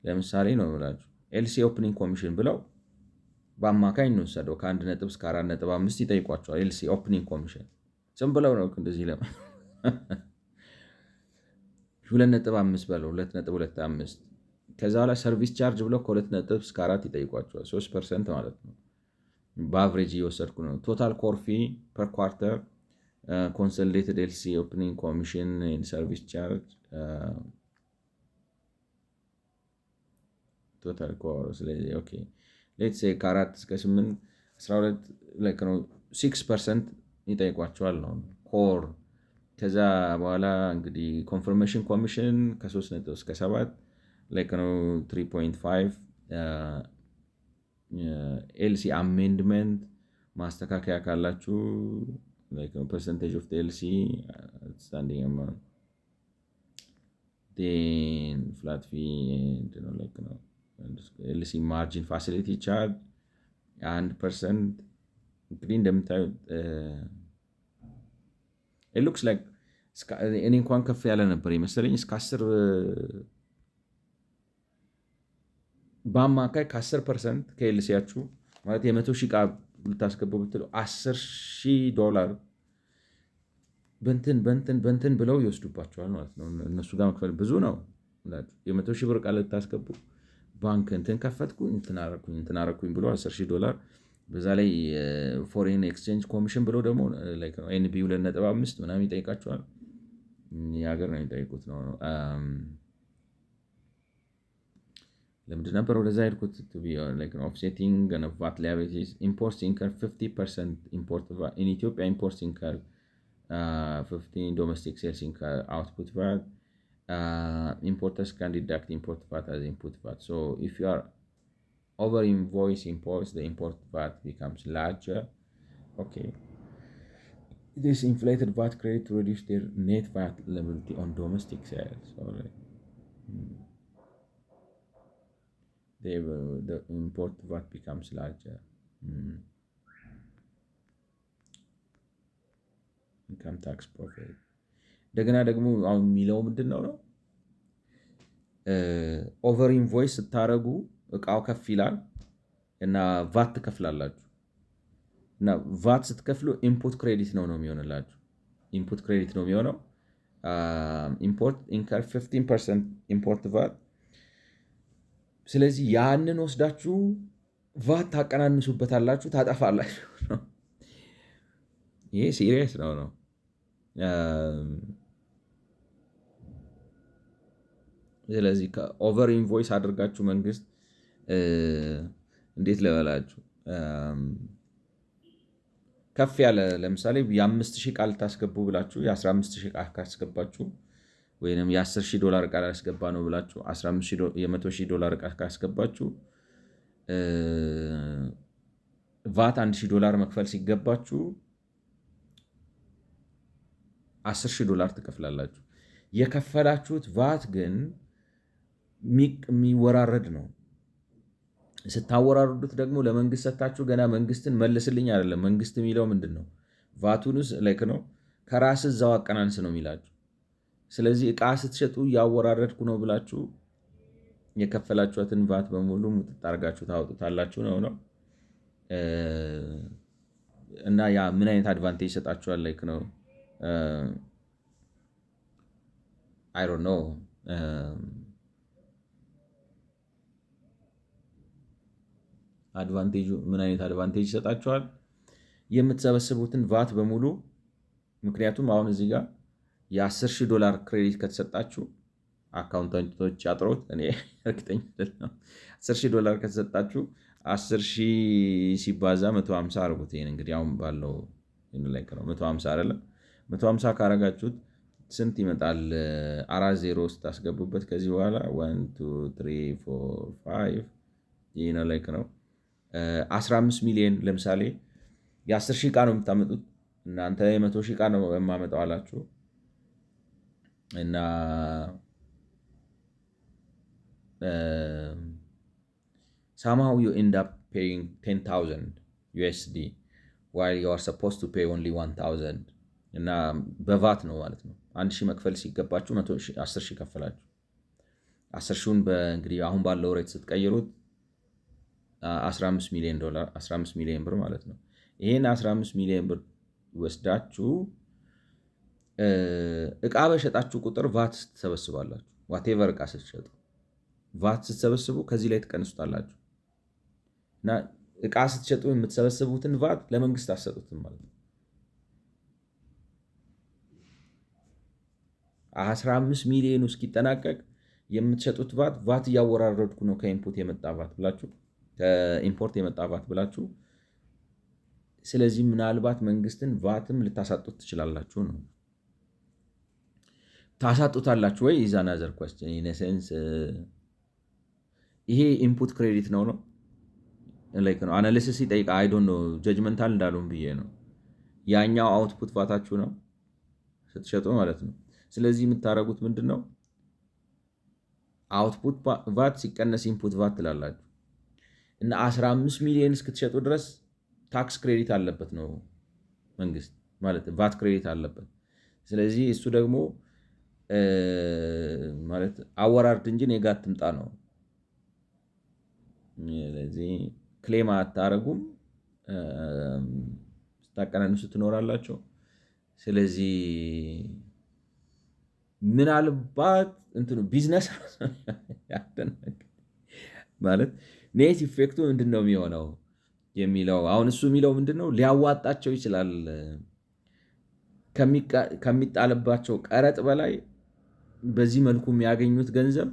ለምሳሌ ነው የምላችሁ ኤልሲ ኦፕኒንግ ኮሚሽን ብለው በአማካኝ እንወሰደው ከ1 እስከ 4.5 ይጠይቋቸዋል። ኤልሲ ኦፕኒንግ ኮሚሽን ዝም ብለው ነው እንደዚህ 2.5 በለው 2.25 ከዛ በኋላ ሰርቪስ ቻርጅ ብለው ከ2 እስከ 4 ይጠይቋቸዋል። 3% ማለት ነው። በአቨሬጅ እየወሰድኩ ነው። ቶታል ኮርፊ ፐር ኳርተር ኮንሶሊዴትድ ኤልሲ ኦፕኒንግ ኮሚሽን ሰርቪስ ቻርጅ ቶታል ኮር ስለዚህ ኦኬ ሌትስ ሴይ ከ4 እስከ 8 12 ነው 6% ይጠይቋቸዋል ነው ኮር። ከዛ በኋላ እንግዲህ ኮንፈርሜሽን ኮሚሽን ከ3 እስከ 7 ነው 3.5 ኤልሲ አሜንድመንት ማስተካከያ ካላችሁ percentage of the LC outstanding amount, then flat fee and LC margin facility charge 1%. እንግዲህ እንደምታዩት it looks like እኔ እንኳን ከፍ ያለ ነበር የመሰለኝ እስከ 10 በአማካይ ከ10% ከኤልሲያችሁ ማለት የ100,000 ዕቃ ልታስገቡ ብትሉ $10,000 በንትን ብለው ይወስዱባቸዋል ማለት ነው። እነሱ ጋር መክፈል ብዙ ነው። የ100,000 ብር ቃል ልታስገቡ ባንክ እንትን ከፈትኩኝ እንትን አረኩኝ ብሎ $10,000 በዛ ላይ ፎሬን ኤክስቼንጅ ኮሚሽን ብሎ ደግሞ ኤንቢ 2.5 ምናምን ይጠይቃቸዋል። የሀገር ነው የሚጠይቁት ነው። ለምንድን ነበር ወደዛ ሄድኩት? ኦፍሴቲንግ ቫት ላያቢሊቲስ ኢምፖርት ኢንከር 50% ኢን ኢትዮጵያ ኢምፖርት ኢንከር 15 ዶሜስቲክ ሴልስ ኢንከር አውትፑት ቫት importers can deduct import VAT as input VAT. So if you are over invoice imports, the import VAT becomes larger. Okay. This inflated VAT credit to reduce their net VAT liability on domestic sales. The import VAT becomes larger. Income tax profit. እንደገና ደግሞ አሁን የሚለው ምንድን ነው ኦቨር ኢንቮይስ ስታደረጉ እቃው ከፍ ይላል እና ቫት ትከፍላላችሁ። እና ቫት ስትከፍሉ ኢንፑት ክሬዲት ነው የሚሆንላችሁ። ኢንፑት ክሬዲት ነው የሚሆነው። ኢምፖርት ኢንከር 15% ኢምፖርት ቫት። ስለዚህ ያንን ወስዳችሁ ቫት ታቀናንሱበታላችሁ፣ ታጠፋላችሁ። ይሄ ሲሪየስ ነው። ስለዚህ ኦቨር ኢንቮይስ አድርጋችሁ መንግስት እንዴት ልበላችሁ ከፍ ያለ ለምሳሌ የ5,000 ቃል ታስገቡ ብላችሁ የ15,000 ቃል ካስገባችሁ ወይም የ10,000 ቃል ያስገባ ነው ብላችሁ $100,000 ቃል ካስገባችሁ ቫት $1,000 መክፈል ሲገባችሁ $10,000 ትከፍላላችሁ። የከፈላችሁት ቫት ግን የሚወራረድ ነው። ስታወራርዱት ደግሞ ለመንግስት ሰታችሁ ገና መንግስትን መልስልኝ አይደለም። መንግስት የሚለው ምንድን ነው? ቫቱንስ ላይክ ነው ከራስ እዛው አቀናንስ ነው የሚላችሁ። ስለዚህ እቃ ስትሸጡ እያወራረድኩ ነው ብላችሁ የከፈላችሁትን ቫት በሙሉ ሙጥጥ አድርጋችሁ ታወጡታላችሁ ነው። እና ያ ምን አይነት አድቫንቴጅ ይሰጣችኋል? ላይክ ነው አይ ዶንት ኖ አድቫንቴጁ ምን አይነት አድቫንቴጅ ይሰጣችኋል? የምትሰበስቡትን ቫት በሙሉ ምክንያቱም አሁን እዚህ ጋር $10,000 ክሬዲት ከተሰጣችሁ አካውንታንቶች አጥሮት እኔ እርግጠኛ አይደለም። $10,000 ከተሰጣችሁ 10,000 ሲባዛ 150 አድርጉት። ይሄን እንግዲህ አሁን ባለው ላይ ነው 150 አይደለም። 150 ካረጋችሁት ስንት ይመጣል? 4 ዜሮ ስታስገቡበት ከዚህ በኋላ 1 2 3 4 5 ይሄ ነው ላይክ ነው 15 ሚሊዮን ለምሳሌ የ10,000 ዕቃ ነው የምታመጡት እናንተ የ100,000 ዕቃ ነው የማመጣው አላችሁ እና somehow you end up paying $10,000 while you are supposed to pay only 1,000 እና በቫት ነው ማለት ነው። 1,000 መክፈል ሲገባችሁ 10,000 ከፈላችሁ። 10,000ን በእንግዲህ አሁን ባለው ሬት ስትቀይሩት $15 ሚሊዮን ብር ማለት ነው። ይሄን 15 ሚሊዮን ብር ወስዳችሁ እቃ በሸጣችሁ ቁጥር ቫት ትሰበስባላችሁ። ዋቴቨር እቃ ስትሸጡ ቫት ስትሰበስቡ ከዚህ ላይ ትቀንሱታላችሁ እና እቃ ስትሸጡ የምትሰበስቡትን ቫት ለመንግስት አትሰጡትም ማለት ነው። 15 ሚሊዮን እስኪጠናቀቅ የምትሸጡት ቫት እያወራረድኩ ነው ከኢንፑት የመጣ ቫት ብላችሁ ከኢምፖርት የመጣ ቫት ብላችሁ። ስለዚህ ምናልባት መንግስትን ቫትም ልታሳጡት ትችላላችሁ ነው። ታሳጡታላችሁ ወይ? ኢዝ አናዘር ኳስችን ኢን ሴንስ ይሄ ኢንፑት ክሬዲት ነው ላይክ ነው አናሊሲስ ይጠይቃ አይ ዶንት ኖ ጀጅመንታል እንዳሉም ብዬ ነው። ያኛው አውትፑት ቫታችሁ ነው ስትሸጡ ማለት ነው። ስለዚህ የምታደርጉት ምንድን ነው? አውትፑት ቫት ሲቀነስ ኢንፑት ቫት ትላላችሁ እና 15 ሚሊዮን እስክትሸጡ ድረስ ታክስ ክሬዲት አለበት ነው መንግስት ማለት ቫት ክሬዲት አለበት። ስለዚህ እሱ ደግሞ ማለት አወራርድ እንጂ እኔ ጋር አትምጣ ነው። ስለዚህ ክሌም አታረጉም ስታቀናንሱ ትኖራላችሁ። ስለዚህ ምናልባት እንትኑ ቢዝነስ ማለት ኔት ኢፌክቱ ምንድነው የሚሆነው የሚለው አሁን እሱ የሚለው ምንድነው ሊያዋጣቸው ይችላል ከሚጣልባቸው ቀረጥ በላይ በዚህ መልኩ የሚያገኙት ገንዘብ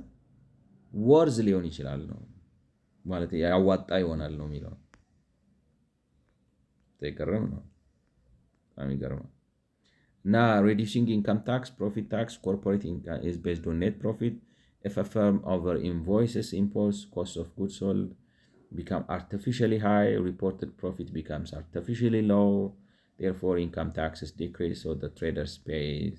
ወርዝ ሊሆን ይችላል ነው ማለት ያዋጣ ይሆናል ነው የሚለው። ይገርም ነው፣ በጣም ይገርማል። እና reducing income tax, profit tax, corporate income is based on net profit. If a firm over invoices imports, cost of goods sold become artificially high, reported profit becomes artificially low. Therefore, income taxes decrease, so the traders pays.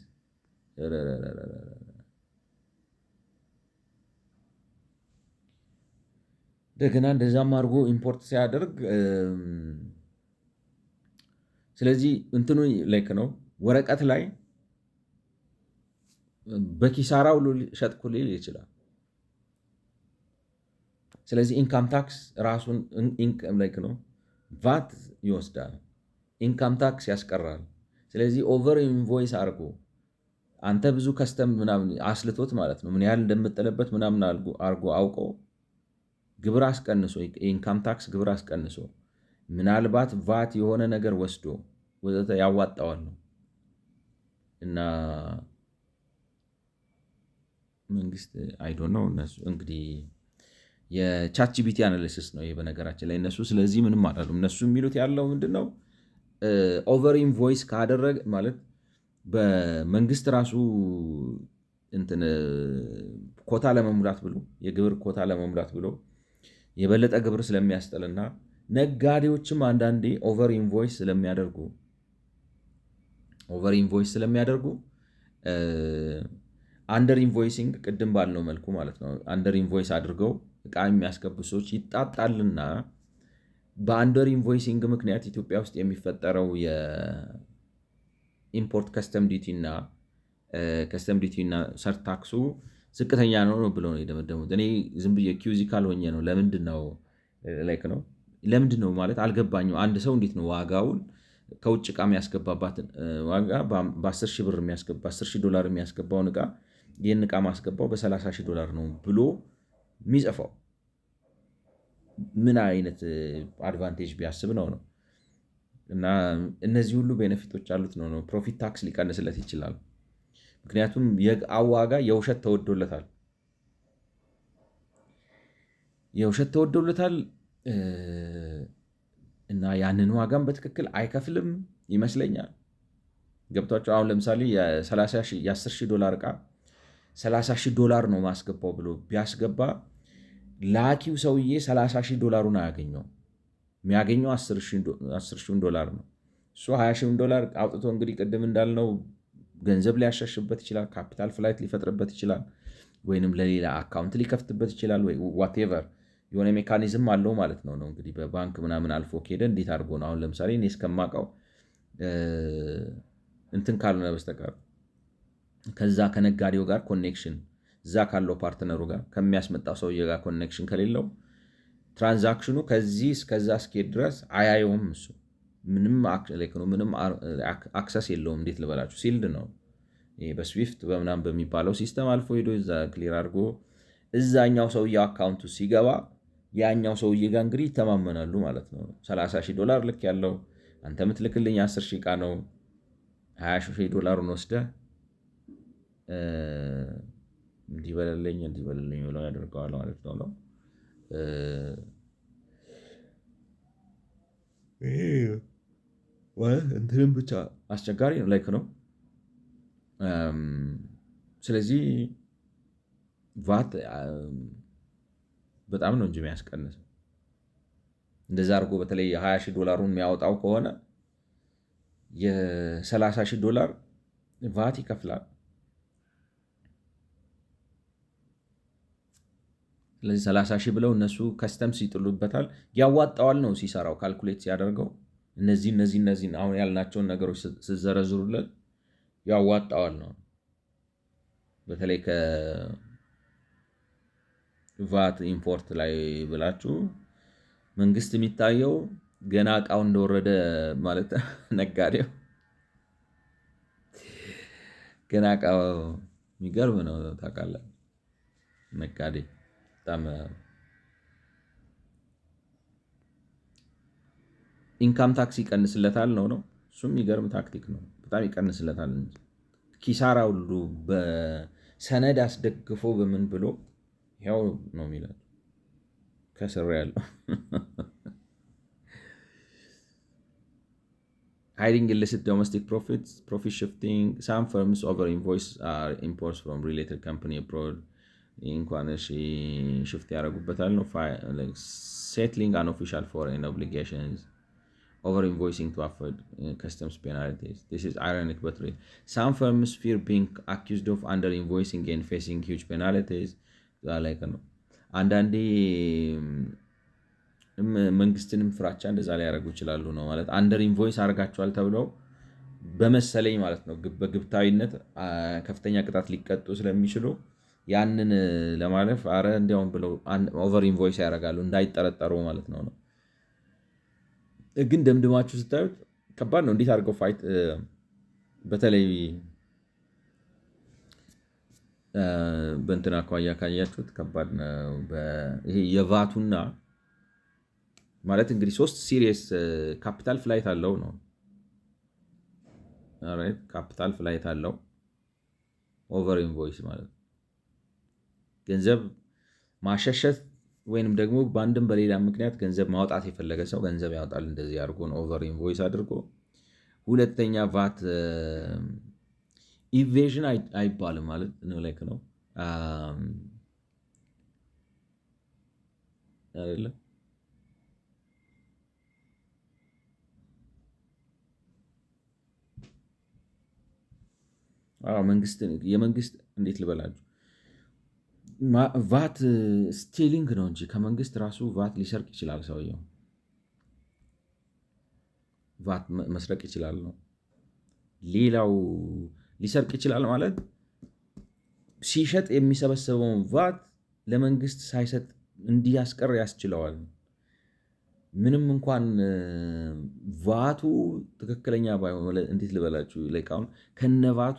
እንደገና እንደዛም አድርጎ ኢምፖርት ሲያደርግ ስለዚህ እንትኑ ላይክ ነው ወረቀት ላይ በኪሳራው ሸጥኩ ሊል ይችላል። ስለዚህ ኢንካም ታክስ ራሱን ላይክ ነው ቫት ይወስዳል፣ ኢንካም ታክስ ያስቀራል። ስለዚህ ኦቨር ኢንቮይስ አድርጎ አንተ ብዙ ከስተም ምናምን አስልቶት ማለት ነው ምን ያህል እንደምጠለበት ምናምን አድርጎ አውቆ ግብር አስቀንሶ ኢንካም ታክስ ግብር አስቀንሶ ምናልባት ቫት የሆነ ነገር ወስዶ ወዘተ ያዋጣዋል ነው። እና መንግስት አይዶ ነው እነሱ እንግዲህ የቻት ጂፒቲ አናሊሲስ ነው ይሄ በነገራችን ላይ እነሱ ስለዚህ ምንም አይደሉም። እነሱ የሚሉት ያለው ምንድነው ኦቨር ኢንቮይስ ካደረገ ማለት በመንግስት ራሱ እንትን ኮታ ለመሙላት ብሎ የግብር ኮታ ለመሙላት ብሎ የበለጠ ግብር ስለሚያስጠልና ነጋዴዎችም አንዳንዴ ኦቨር ኢንቮይስ ስለሚያደርጉ አንደር ኢንቮይሲንግ ቅድም ባልነው መልኩ ማለት ነው አንደር ኢንቮይስ አድርገው እቃ የሚያስገቡ ሰዎች ይጣጣልና በአንደር ኢንቮይሲንግ ምክንያት ኢትዮጵያ ውስጥ የሚፈጠረው የኢምፖርት ከስተም ዲቲ እና ሰርች ታክሱ ዝቅተኛ ነው ብሎ ነው የደመደሙት። እኔ ዝም ብዬ ኪዩዚካል ሆኜ ነው ለምንድን ነው ማለት አልገባኝም። አንድ ሰው እንዴት ነው ዋጋውን ከውጭ እቃ የሚያስገባባትን ዋጋ በ10 ሺህ ብር $10,000 የሚያስገባውን እቃ ይህን እቃ ማስገባው $30,000 ነው ብሎ የሚጽፈው? ምን አይነት አድቫንቴጅ ቢያስብ ነው? እና እነዚህ ሁሉ ቤኔፊቶች አሉት ነው ፕሮፊት ታክስ ሊቀንስለት ይችላል። ምክንያቱም የእቃው ዋጋ የውሸት ተወዶለታል እና ያንን ዋጋም በትክክል አይከፍልም ይመስለኛል። ገብቷቸው አሁን ለምሳሌ $10,000 እቃ $30,000 ነው ማስገባው ብሎ ቢያስገባ ላኪው ሰውዬ $30,000 አያገኘው፣ የሚያገኘው $10,000 ነው። እሱ $20,000 አውጥቶ እንግዲህ ቅድም እንዳልነው ገንዘብ ሊያሻሽበት ይችላል፣ ካፒታል ፍላይት ሊፈጥርበት ይችላል፣ ወይንም ለሌላ አካውንት ሊከፍትበት ይችላል፣ ወይ ዋቴቨር የሆነ ሜካኒዝም አለው ማለት ነው። እንግዲህ በባንክ ምናምን አልፎ ከሄደ እንዴት አድርጎ ነው አሁን ለምሳሌ እኔ እስከማውቀው እንትን ካልሆነ በስተቀር ከዛ ከነጋዴው ጋር ኮኔክሽን እዛ ካለው ፓርትነሩ ጋር ከሚያስመጣው ሰውዬ ጋር ኮኔክሽን ከሌለው ትራንዛክሽኑ ከዚህ እስከዛ እስኪሄድ ድረስ አያየውም። እሱ ምንም አክሰስ የለውም። እንዴት ልበላችሁ ሲልድ ነው በስዊፍት በምናምን በሚባለው ሲስተም አልፎ ሄዶ እዛ ክሊር አድርጎ እዛኛው ሰውዬው አካውንቱ ሲገባ ያኛው ሰውዬ ጋር እንግዲህ ይተማመናሉ ማለት ነው። $30,000 ልክ ያለው አንተ ምትልክልኝ 10,000 ዕቃ ነው $20,000 ወስደህ እንዲበለልኝ ብለው ያደርገዋል ማለት ነው። እንትንም ብቻ አስቸጋሪ ነው ላይክ ነው። ስለዚህ ቫት በጣም ነው እንጂ የሚያስቀንሰው እንደዛ አድርጎ በተለይ $20,000 የሚያወጣው ከሆነ $30,000 ቫት ይከፍላል። ስለዚህ 30,000 ብለው እነሱ ከስተምስ ይጥሉበታል። ያዋጣዋል ነው ሲሰራው ካልኩሌት ሲያደርገው እነዚህ አሁን ያልናቸውን ነገሮች ስዘረዝሩለት ያዋጣዋል ነው። በተለይ ከቫት ኢምፖርት ላይ ብላችሁ መንግስት የሚታየው ገና እቃው እንደወረደ ማለት ነጋዴው ገና እቃው የሚገርም ነው ታውቃለህ። ነጋዴ በጣም ኢንካም ታክስ ይቀንስለታል ነው። እሱም የሚገርም ታክቲክ ነው። በጣም ይቀንስለታል እንጂ ኪሳራ ሁሉ በሰነድ አስደግፎ በምን ብሎ ያው ነው የሚለው ከስር ያለው hiding illicit domestic profits, profit shifting. Some firms over invoice imports from related company abroad. እንኳን ሽፍት ያደረጉበታል ነው። settling unofficial foreign obligations, over invoicing to avoid customs penalties. This is ironic but real. Some firms fear being accused of under invoicing and facing huge penalties. like ነው አንዳንዴ መንግስትንም ፍራቻ እንደዛ ላይ ያደርጉ ይችላሉ ነው ማለት አንደር ኢንቮይስ አድርጋቸዋል ተብለው በመሰለኝ ማለት ነው በግብታዊነት ከፍተኛ ቅጣት ሊቀጡ ስለሚችሉ ያንን ለማለፍ አረ እንዲያውም ብለው ኦቨር ኢንቮይስ ያደርጋሉ እንዳይጠረጠሩ ማለት ነው። ግን ደምድማችሁ ስታዩት ከባድ ነው። እንዴት አድርገው ፋይት በተለይ በእንትና አኳያ ካያችሁት ከባድ ነው። ይሄ የቫቱና ማለት እንግዲህ 3 ሲሪየስ ካፒታል ፍላይት አለው ነው። ኦራይት ካፒታል ፍላይት አለው ኦቨር ኢንቮይስ ማለት ገንዘብ ማሸሸት ወይንም ደግሞ በአንድም በሌላ ምክንያት ገንዘብ ማውጣት የፈለገ ሰው ገንዘብ ያወጣል እንደዚህ አድርጎ ነው ኦቨር ኢንቮይስ አድርጎ። ሁለተኛ ቫት ኢቬዥን አይባልም ማለት ነው ላይክ ነው አይደለ የመንግስት እንዴት ልበላችሁ ቫት ስቲሊንግ ነው እንጂ ከመንግስት ራሱ ቫት ሊሰርቅ ይችላል። ሰውየው ቫት መስረቅ ይችላል ነው። ሌላው ሊሰርቅ ይችላል ማለት ሲሸጥ የሚሰበሰበውን ቫት ለመንግስት ሳይሰጥ እንዲያስቀር ያስችለዋል። ምንም እንኳን ቫቱ ትክክለኛ ባይሆን እንዴት ልበላችሁ ላይክ አሁን ከነቫቱ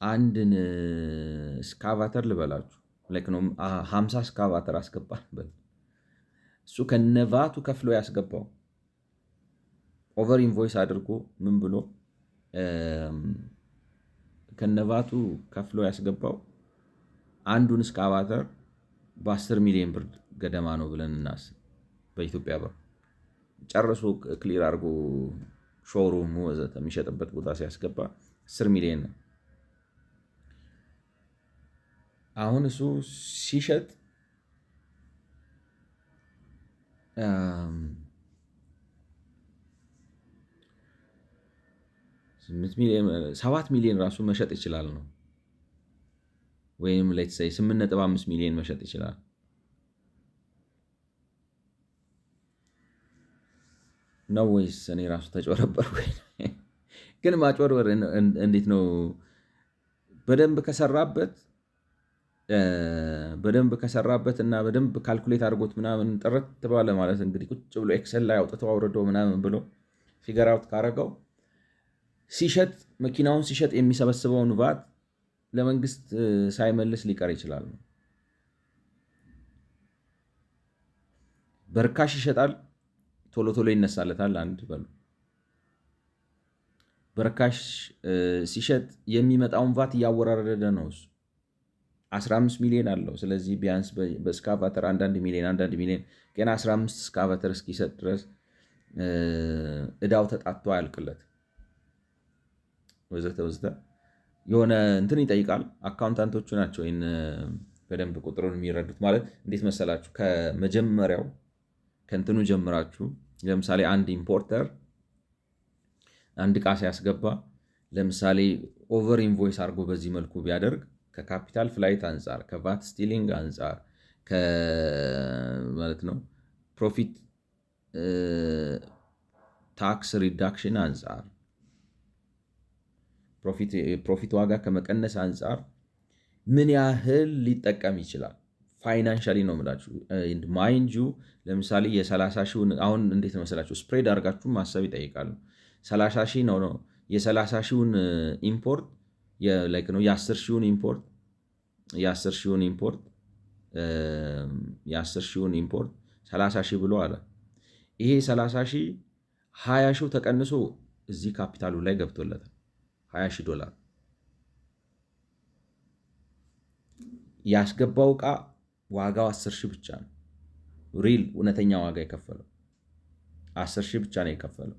አንድን ስካቫተር ልበላችሁ ላይክ ነው 50 ስካቫተር አስገባል በል እሱ ከነቫቱ ከፍሎ ያስገባው ኦቨር ኢንቮይስ አድርጎ ምን ብሎ ከነቫቱ ከፍሎ ያስገባው አንዱን ስካቫተር በ10 ሚሊዮን ብር ገደማ ነው ብለን እናስብ። በኢትዮጵያ ብር ጨርሶ ክሊር አድርጎ ሾሩም ወዘተ የሚሸጥበት ቦታ ሲያስገባ 10 ሚሊዮን ነው። አሁን እሱ ሲሸጥ 7 ሚሊዮን ራሱ መሸጥ ይችላል ነው ወይም ሌትስ ሴይ 8.5 ሚሊዮን መሸጥ ይችላል ነው ወይስ እኔ ራሱ ተጨረበርኩ? ግን ማጭበርበር እንዴት ነው? በደንብ ከሰራበት እና በደንብ ካልኩሌት አድርጎት ምናምን ጥርት ባለ ማለት እንግዲህ ቁጭ ብሎ ኤክሰል ላይ አውጥቶ አውርዶ ምናምን ብሎ ፊገር አውት ካረገው ሲሸጥ መኪናውን ሲሸጥ የሚሰበስበውን ቫት ለመንግስት ሳይመልስ ሊቀር ይችላል። በርካሽ ይሸጣል፣ ቶሎ ቶሎ ይነሳለታል። አንድ በሉ በርካሽ ሲሸጥ የሚመጣውን ቫት እያወራረደ ነው እሱ 15 ሚሊዮን አለው። ስለዚህ ቢያንስ በስካቫተር አንዳንድ ሚሊዮን ገና 15 ስካቫተር እስኪሰጥ ድረስ እዳው ተጣቶ አያልቅለት ወዘተ ወዘተ የሆነ እንትን ይጠይቃል። አካውንታንቶቹ ናቸው ይህን በደንብ ቁጥሩን የሚረዱት። ማለት እንዴት መሰላችሁ? ከመጀመሪያው ከእንትኑ ጀምራችሁ ለምሳሌ አንድ ኢምፖርተር አንድ ዕቃ ሲያስገባ ለምሳሌ ኦቨር ኢንቮይስ አድርጎ በዚህ መልኩ ቢያደርግ ከካፒታል ፍላይት አንጻር፣ ከቫት ስቲሊንግ አንጻር፣ ማለት ነው ፕሮፊት ታክስ ሪዳክሽን አንጻር፣ ፕሮፊት ዋጋ ከመቀነስ አንጻር ምን ያህል ሊጠቀም ይችላል? ፋይናንሻሊ ነው የምላችሁ። ማይንድ ዩ ለምሳሌ የ30 ሺውን አሁን እንዴት መሰላችሁ ስፕሬድ አድርጋችሁ ማሰብ ይጠይቃሉ። 30 ሺህ ነው የ30 ሺውን ኢምፖርት ነው የ10 ሺውን ኢምፖርት የ10 ሺውን ኢምፖርት 30 ሺህ ብሎ አለ። ይሄ 30 ሺህ 20 ሺው ተቀንሶ እዚህ ካፒታሉ ላይ ገብቶለታል $20,000 ያስገባው ዕቃ ዋጋው 10 ሺህ ብቻ ነው። ሪል እውነተኛ ዋጋ የከፈለው 10 ሺህ ብቻ ነው የከፈለው።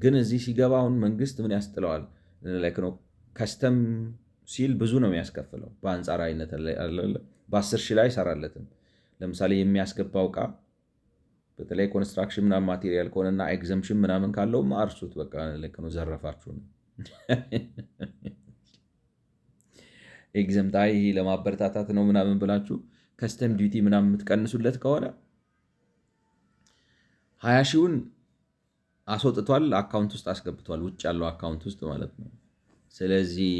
ግን እዚህ ሲገባ አሁን መንግስት ምን ያስጥለዋል? ከስተም ሲል ብዙ ነው የሚያስከፍለው በአንጻራዊነት በ10 ሺህ ላይ አይሰራለትም። ለምሳሌ የሚያስገባው ዕቃ በተለይ ኮንስትራክሽን ምናምን ማቴሪያል ከሆነና ኤግዘምሽን ምናምን ካለውም አርሱት፣ በቃ ዘረፋችሁ ነው። ኤግዘምት ይሄ ለማበረታታት ነው ምናምን ብላችሁ ከስተም ዲዩቲ ምናምን የምትቀንሱለት ከሆነ 20 ሺውን አስወጥቷል፣ አካውንት ውስጥ አስገብቷል፣ ውጭ ያለው አካውንት ውስጥ ማለት ነው። ስለዚህ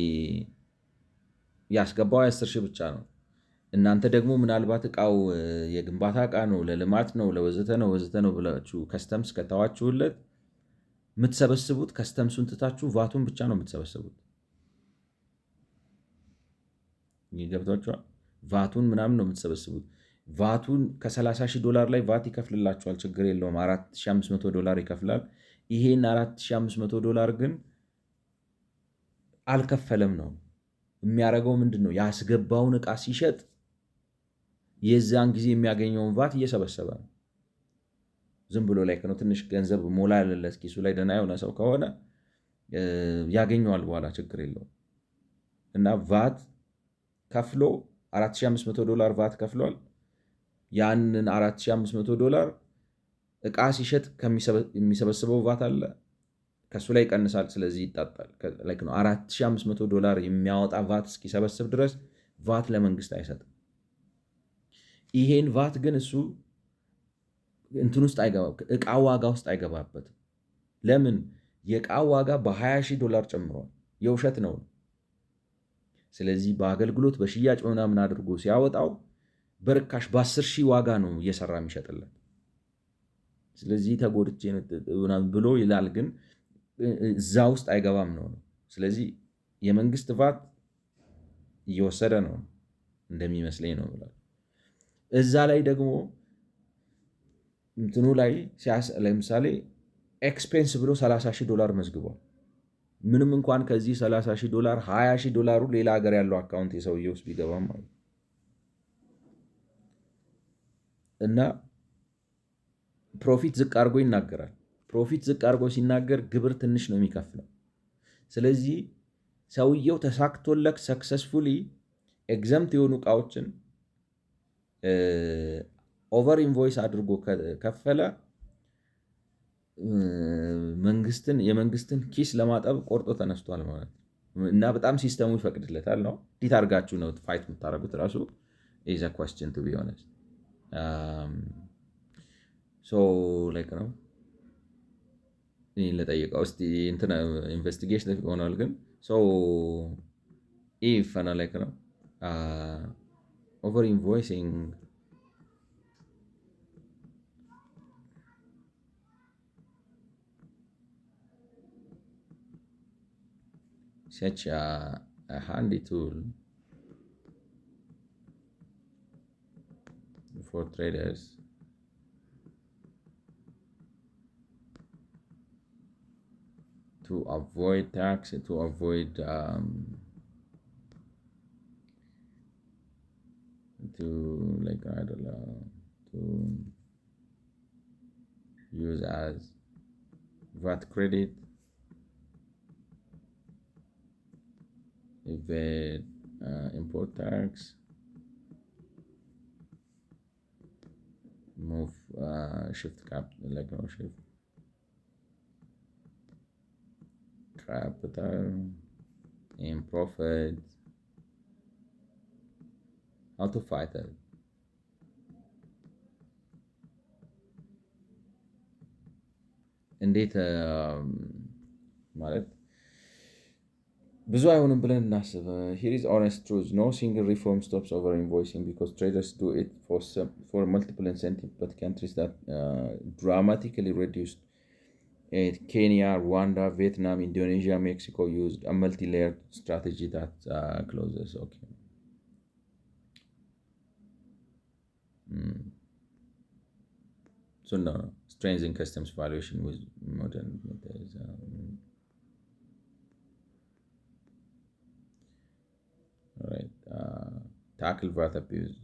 ያስገባው 10 ሺህ ብቻ ነው። እናንተ ደግሞ ምናልባት ዕቃው የግንባታ ዕቃ ነው፣ ለልማት ነው፣ ለወዘተ ነው ብላችሁ ከስተምስ ከተዋችሁለት የምትሰበስቡት ከስተምሱን ትታችሁ ቫቱን ብቻ ነው የምትሰበስቡት። ገብቷችኋል? ቫቱን ምናምን ነው የምትሰበስቡት። ቫቱን $30,000 ላይ ቫት ይከፍልላችኋል፣ ችግር የለውም። $4,500 ይከፍላል። ይሄን $4,500 ግን አልከፈለም ነው የሚያደርገው። ምንድን ነው ያስገባውን ዕቃ ሲሸጥ የዛን ጊዜ የሚያገኘውን ቫት እየሰበሰበ ነው። ዝም ብሎ ላይ ነው ትንሽ ገንዘብ ሞላ ያለለት ኪሱ ላይ ደህና የሆነ ሰው ከሆነ ያገኘዋል በኋላ፣ ችግር የለውም። እና ቫት ከፍሎ $4,500 ቫት ከፍሏል። ያንን $4,500 ዕቃ ሲሸጥ የሚሰበስበው ቫት አለ፣ ከሱ ላይ ይቀንሳል። ስለዚህ ይጣጣል። $4,500 የሚያወጣ ቫት እስኪሰበስብ ድረስ ቫት ለመንግስት አይሰጥም። ይሄን ቫት ግን እሱ እንትን ውስጥ አይገባም፣ ዕቃ ዋጋ ውስጥ አይገባበትም። ለምን? የዕቃ ዋጋ $20,000 ጨምሯል። የውሸት ነው። ስለዚህ በአገልግሎት በሽያጭ ምናምን አድርጎ ሲያወጣው በርካሽ በ10 ሺህ ዋጋ ነው እየሰራ የሚሸጥለት። ስለዚህ ተጎድቼ ብሎ ይላል፣ ግን እዛ ውስጥ አይገባም ነው። ስለዚህ የመንግስት ቫት እየወሰደ ነው እንደሚመስለኝ ነው ብላል። እዛ ላይ ደግሞ እንትኑ ላይ ለምሳሌ ኤክስፔንስ ብሎ $30,000 መዝግቧል። ምንም እንኳን ከዚህ $30,000 $20,000 ሌላ ሀገር ያለው አካውንት የሰውዬ ውስጥ ቢገባም ማለት እና ፕሮፊት ዝቅ አድርጎ ይናገራል። ፕሮፊት ዝቅ አድርጎ ሲናገር ግብር ትንሽ ነው የሚከፍለው። ስለዚህ ሰውየው ተሳክቶለክ ሰክሰስፉሊ ኤግዘምት የሆኑ እቃዎችን ኦቨር ኢንቮይስ አድርጎ ከፈለ የመንግስትን ኪስ ለማጠብ ቆርጦ ተነስቷል ማለት ነው። እና በጣም ሲስተሙ ይፈቅድለታል ነው። እንዴት አድርጋችሁ ነው ፋይት የምታደርጉት? ራሱ ኢዝ አ ኳስችን ቱ ቢ ሆነስት ነው። ይህን ለጠይቀው እስኪ እንትን ኢንቨስቲጌሽን ሆኗል። ግን ኢፈና ነው ኦቨር ኢንቮይሲንግ such a handy tool for traders to avoid tax, to avoid to I don't know, to use as VAT credit, evade import tax, move shift shift capital in profit. How to fight it? እንዴት ማለት ብዙ አይሆንም ብለን እናስብ። Here is honest truth. No single reform stops over invoicing because traders do it for multiple incentives, but countries that dramatically reduced Kenya, Rwanda, Vietnam, Indonesia, Mexico used a multi-layered strategy that closes. Okay. So no, strengthening customs valuation with modern methods. Right. Tackle VAT abuse.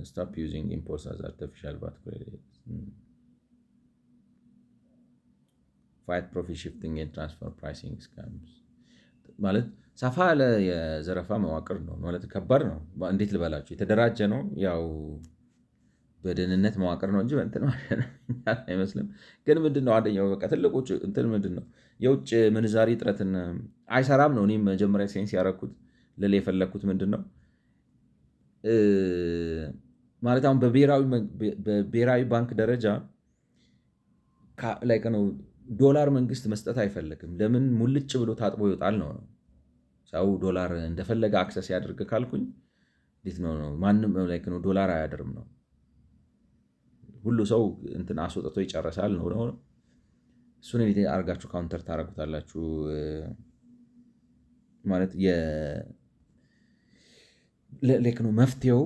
Stop using imports as artificial VAT credits. Fight profit shifting and transfer pricing scams. ማለት ሰፋ ያለ የዘረፋ መዋቅር ነው ማለት ከባድ ነው። እንዴት ልበላችሁ? የተደራጀ ነው ያው በደህንነት መዋቅር ነው እንጂ እንትን አይመስልም። ግን ምንድነው አንደኛው በቃ ትልቁ እንትን ምንድነው የውጭ ምንዛሪ እጥረትን አይሰራም ነው። እኔም መጀመሪያ ሴንስ ያደረኩት ልል የፈለግኩት ምንድነው ማለት አሁን በብሔራዊ ባንክ ደረጃ ላይ ነው ዶላር መንግስት መስጠት አይፈልግም። ለምን ሙልጭ ብሎ ታጥቦ ይወጣል ነው። ሰው ዶላር እንደፈለገ አክሰስ ያድርግ ካልኩኝ እንዴት ነው ማንም ላይ ነው ዶላር አያደርም ነው። ሁሉ ሰው እንትን አስወጥቶ ይጨርሳል ነው። እሱን እንዴት አድርጋችሁ ካውንተር ታደርጉታላችሁ? ማለት ነው መፍትሄው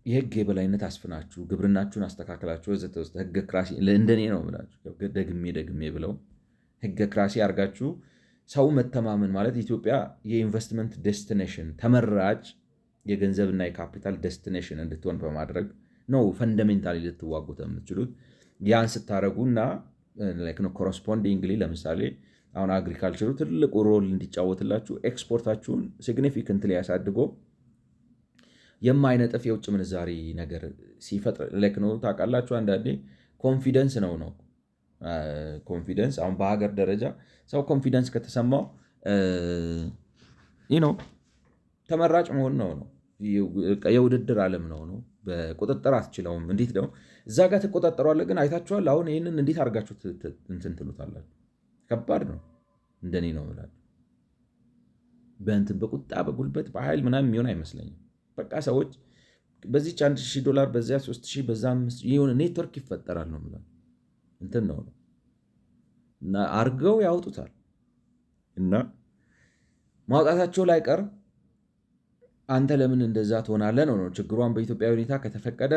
የህግ የበላይነት አስፍናችሁ ግብርናችሁን አስተካክላችሁ ወዘተ ውስጥ ህገ ክራሲ እንደኔ ነው ብላችሁ ደግሜ ብለው ህገ ክራሲ አድርጋችሁ ሰው መተማመን ማለት ኢትዮጵያ የኢንቨስትመንት ዴስቲኔሽን ተመራጭ የገንዘብና የካፒታል ዴስቲኔሽን እንድትሆን በማድረግ ነው ፈንዳሜንታሊ ልትዋጉት የምትችሉት። ያን ስታደርጉና ኮረስፖንዲንግሊ ለምሳሌ አሁን አግሪካልቸሩ ትልቁ ሮል እንዲጫወትላችሁ ኤክስፖርታችሁን ሲግኒፊካንትሊ ያሳድጎ የማይነጥፍ የውጭ ምንዛሪ ነገር ሲፈጥር ነው። ታውቃላችሁ አንዳንዴ ኮንፊደንስ ነው ኮንፊደንስ አሁን በሀገር ደረጃ ሰው ኮንፊደንስ ከተሰማው ተመራጭ መሆን ነው። የውድድር ዓለም ነው። በቁጥጥር አትችለውም። እንዴት ነው እዛ ጋር ትቆጣጠሯለህ? ግን አይታችኋል። አሁን ይህንን እንዴት አድርጋችሁ እንትን ትሉታላችሁ? ከባድ ነው። እንደኔ ነው እላለሁ። በእንትን በቁጣ በጉልበት በኃይል ምናምን የሚሆን አይመስለኝም። በቃ ሰዎች በዚች $1,000 በዚያ 3,000 በዛ 5 የሆነ ኔትወርክ ይፈጠራል ነው የምለው። እንትን ነው እና አርገው ያወጡታል እና ማውጣታቸው ላይ ቀር አንተ ለምን እንደዛ ትሆናለህ ነው ችግሯን። በኢትዮጵያ ሁኔታ ከተፈቀደ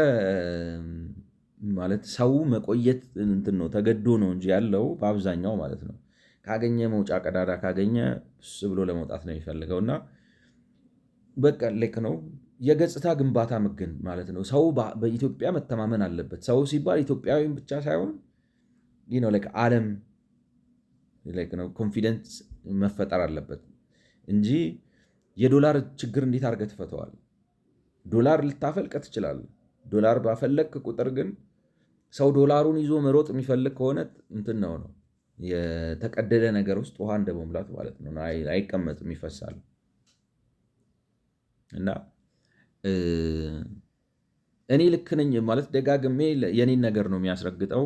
ማለት ሰው መቆየት እንትን ነው ተገዶ ነው እንጂ ያለው በአብዛኛው ማለት ነው ካገኘ መውጫ ቀዳዳ ካገኘ ብሎ ለመውጣት ነው የሚፈልገው እና በቃ ልክ ነው። የገጽታ ግንባታ ምግን ማለት ነው። ሰው በኢትዮጵያ መተማመን አለበት። ሰው ሲባል ኢትዮጵያዊም ብቻ ሳይሆን ዓለም ኮንፊደንስ መፈጠር አለበት እንጂ የዶላር ችግር እንዴት አድርገህ ትፈተዋል? ዶላር ልታፈልቅ ትችላለህ። ዶላር ባፈለክ ቁጥር ግን ሰው ዶላሩን ይዞ መሮጥ የሚፈልግ ከሆነ እንትን ነው የተቀደደ ነገር ውስጥ ውሃ እንደመሙላት ማለት ነው። አይቀመጥም፣ ይፈሳል። እና እኔ ልክ ነኝ ማለት ደጋግሜ የኔን ነገር ነው የሚያስረግጠው።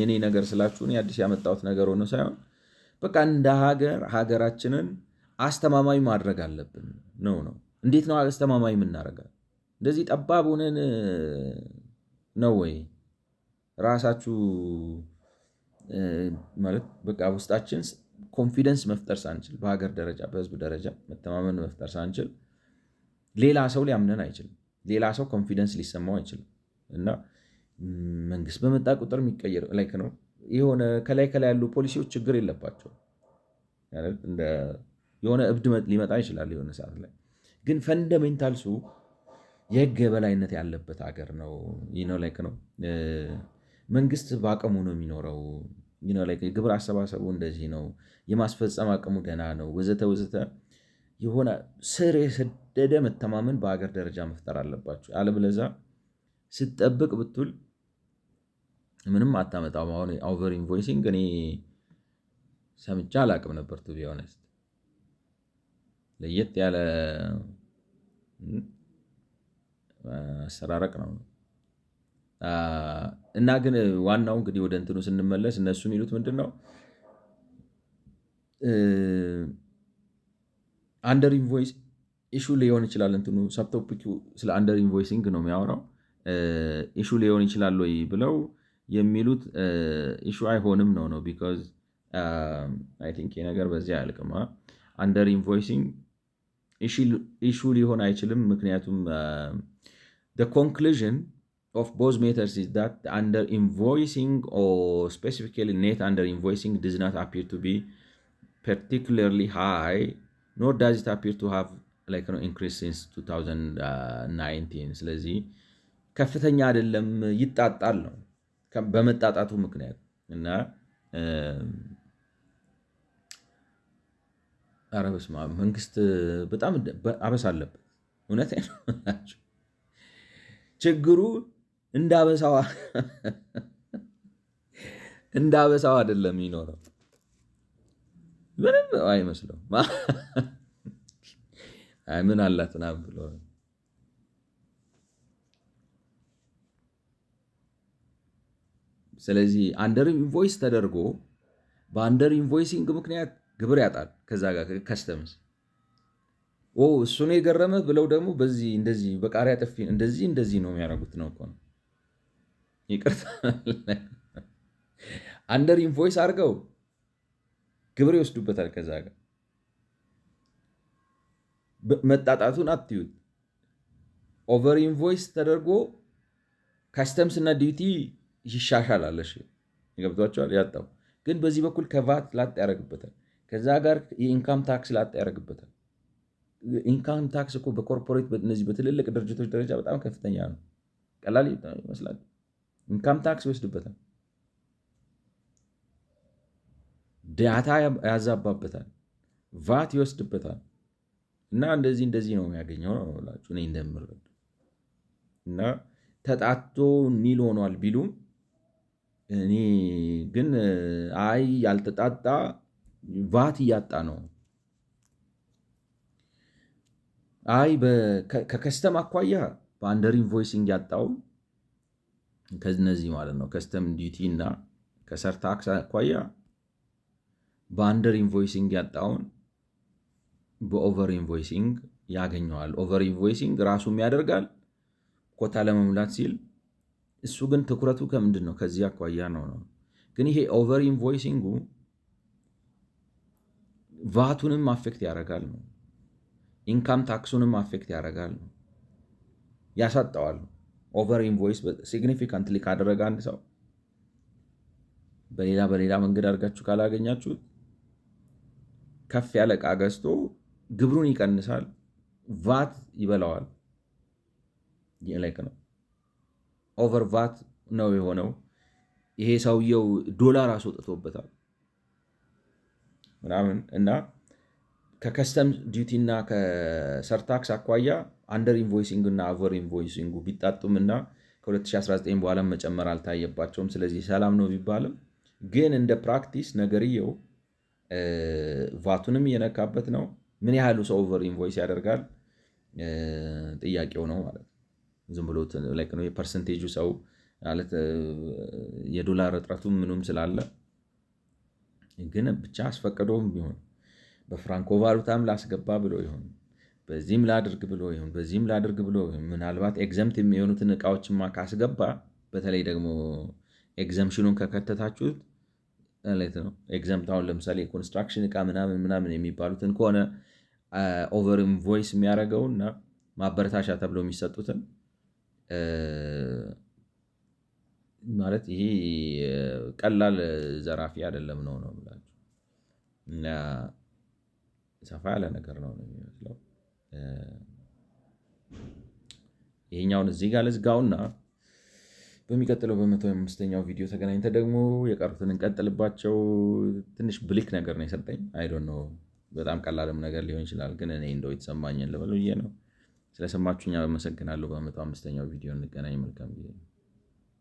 የኔ ነገር ስላችሁ እኔ አዲስ ያመጣሁት ነገር ሆኖ ሳይሆን በቃ እንደ ሀገራችንን አስተማማኝ ማድረግ አለብን ነው። እንዴት ነው አስተማማኝ የምናደርጋል? እንደዚህ ጠባብ ሆነን ነው ወይ ራሳችሁ ማለት በቃ ውስጣችን ኮንፊደንስ መፍጠር ሳንችል፣ በሀገር ደረጃ በህዝብ ደረጃ መተማመን መፍጠር ሳንችል ሌላ ሰው ሊያምነን አይችልም። ሌላ ሰው ኮንፊደንስ ሊሰማው አይችልም። እና መንግስት በመጣ ቁጥር የሚቀየር ላይክ ነው የሆነ ከላይ ያሉ ፖሊሲዎች ችግር የለባቸው የሆነ እብድ ሊመጣ ይችላል የሆነ ሰዓት ላይ ግን ፈንዳሜንታልሱ የህግ የበላይነት ያለበት ሀገር ነው። ላይክ ነው መንግስት በአቅሙ ነው የሚኖረው። የግብር አሰባሰቡ እንደዚህ ነው፣ የማስፈጸም አቅሙ ደህና ነው፣ ወዘተ ወዘተ። የሆነ ስር የሰደደ መተማመን በሀገር ደረጃ መፍጠር አለባቸው። አለበለዚያ ስትጠብቅ ብትል ምንም አታመጣም። አሁን ኦቨር ኢንቮይሲንግ እኔ ሰምቼ አላቅም ነበር ቱ ቢ ኦነስት። ለየት ያለ አሰራረቅ ነው እና ግን ዋናው እንግዲህ ወደ እንትኑ ስንመለስ እነሱ የሚሉት ምንድን ነው አንደር ኢንቮይስ ኢሹ ሊሆን ይችላል። እንትኑ ሰብቶፒኩ ስለ አንደር ኢንቮይሲንግ ነው የሚያወራው። ኢሹ ሊሆን ይችላል ወይ ብለው የሚሉት ኢሹ አይሆንም ነው ቢኮዝ አይ ቲንክ ነገር በዚህ አያልቅም። አንደር ኢንቮይሲንግ ኢሹ ሊሆን አይችልም። ምክንያቱም the conclusion of both matters is that under invoicing or specifically net under invoicing does not appear to be particularly high, nor does it appear to have like an increase since 2019. ስለዚህ ከፍተኛ አይደለም ይጣጣል ነው በመጣጣቱ ምክንያት እና ኧረ በስመ አብ መንግስት በጣም አበሳ አለበት። እውነቴን ነው የምላችሁ። ችግሩ እንዳበሳው አይደለም የሚኖረው፣ ምንም አይመስለው ምን አላት ምናምን ብሎ ስለዚህ አንደር ኢንቮይስ ተደርጎ በአንደር ኢንቮይሲንግ ምክንያት ግብር ያጣል። ከዛ ጋር ከስተምስ እሱ ነው የገረመህ ብለው ደግሞ በዚህ እንደዚህ በቃሪያ ጥፊ እንደዚህ ነው የሚያደርጉት ነው እኮ ነው። ይቅርታ አንደር ኢንቮይስ አድርገው ግብር ይወስዱበታል። ከዛ ጋር መጣጣቱን አትዩት። ኦቨር ኢንቮይስ ተደርጎ ካስተምስ እና ዲዩቲ ይሻሻላል። እሺ ገብቷቸዋል። ያጣው ግን በዚህ በኩል ከቫት ላጥ ያደርግበታል። ከዛ ጋር የኢንካም ታክስ ላጥ ያደርግበታል። ኢንካም ታክስ እኮ በኮርፖሬት እነዚህ በትልልቅ ድርጅቶች ደረጃ በጣም ከፍተኛ ነው። ቀላል ይመስላል። ኢንካም ታክስ ይወስድበታል፣ ዳታ ያዛባበታል፣ ቫት ይወስድበታል። እና እንደዚህ ነው የሚያገኘው ነው ብላችሁ እኔ እንደምረዳ እና ተጣቶ ኒል ሆኗል ቢሉም እኔ ግን አይ ያልተጣጣ ቫት እያጣ ነው። አይ ከከስተም አኳያ በአንደር ኢንቮይሲንግ ያጣው ከነዚህ ማለት ነው ከስተም ዲዩቲ እና ከሰር ታክስ አኳያ በአንደር ኢንቮይሲንግ ያጣውን በኦቨር ኢንቮይሲንግ ያገኘዋል። ኦቨር ኢንቮይሲንግ ራሱም ያደርጋል ኮታ ለመሙላት ሲል፣ እሱ ግን ትኩረቱ ከምንድን ነው ከዚህ አኳያ ነው። ግን ይሄ ኦቨር ኢንቮይሲንጉ ቫቱንም አፌክት ያደርጋል ነው፣ ኢንካም ታክሱንም አፌክት ያደርጋል ነው፣ ያሳጠዋል። ኦቨር ኢንቮይስ ሲግኒፊካንትሊ ካደረገ አንድ ሰው በሌላ መንገድ አድርጋችሁ ካላገኛችሁት ከፍ ያለ ዕቃ ገዝቶ ግብሩን ይቀንሳል፣ ቫት ይበላዋል። ላይክ ነው ኦቨር ቫት ነው የሆነው። ይሄ ሰውየው ዶላር አስወጥቶበታል ምናምን እና ከከስተም ዲዩቲ እና ከሰርታክስ አኳያ አንደር ኢንቮይሲንግ እና ኦቨር ኢንቮይሲንጉ ቢጣጡም እና ከ2019 በኋላ መጨመር አልታየባቸውም። ስለዚህ ሰላም ነው ቢባልም ግን እንደ ፕራክቲስ ነገርየው ቫቱንም እየነካበት ነው። ምን ያህሉ ሰው ኦቨር ኢንቮይስ ያደርጋል ጥያቄው ነው ማለት ነው። ዝም ብሎ ነው የፐርሰንቴጁ ሰው ማለት የዶላር እጥረቱ ምኑም ስላለ ግን ብቻ አስፈቅዶም ቢሆን በፍራንኮ ቫሉታም ላስገባ ብሎ ይሆን በዚህም ላድርግ ብሎ ይሆን በዚህም ላድርግ ብሎ ምናልባት ኤግዘምት የሚሆኑትን እቃዎችማ ካስገባ በተለይ ደግሞ ኤግዘምሽኑን ከከተታችሁት ማለት ነው። ኤግዘምት አሁን ለምሳሌ የኮንስትራክሽን እቃ ምናምን የሚባሉትን ከሆነ ኦቨር ኢንቮይስ የሚያደርገውና ማበረታቻ ተብሎ የሚሰጡትን ማለት ይሄ ቀላል ዘራፊ አይደለም ነው ብላችሁ እና ሰፋ ያለ ነገር ነው የሚመስለው። ይሄኛውን እዚህ ጋር ልዝጋውና በሚቀጥለው በ105ኛው ቪዲዮ ተገናኝተን ደግሞ የቀሩትን እንቀጥልባቸው። ትንሽ ብሊክ ነገር ነው የሰጠኝ። አይ ዶንት ኖ በጣም ቀላልም ነገር ሊሆን ይችላል፣ ግን እኔ እንደው የተሰማኝን ልበል ብዬ ነው። ስለሰማችሁኝ አመሰግናለሁ። በ105ኛው ቪዲዮ እንገናኝ። መልካም ጊዜ።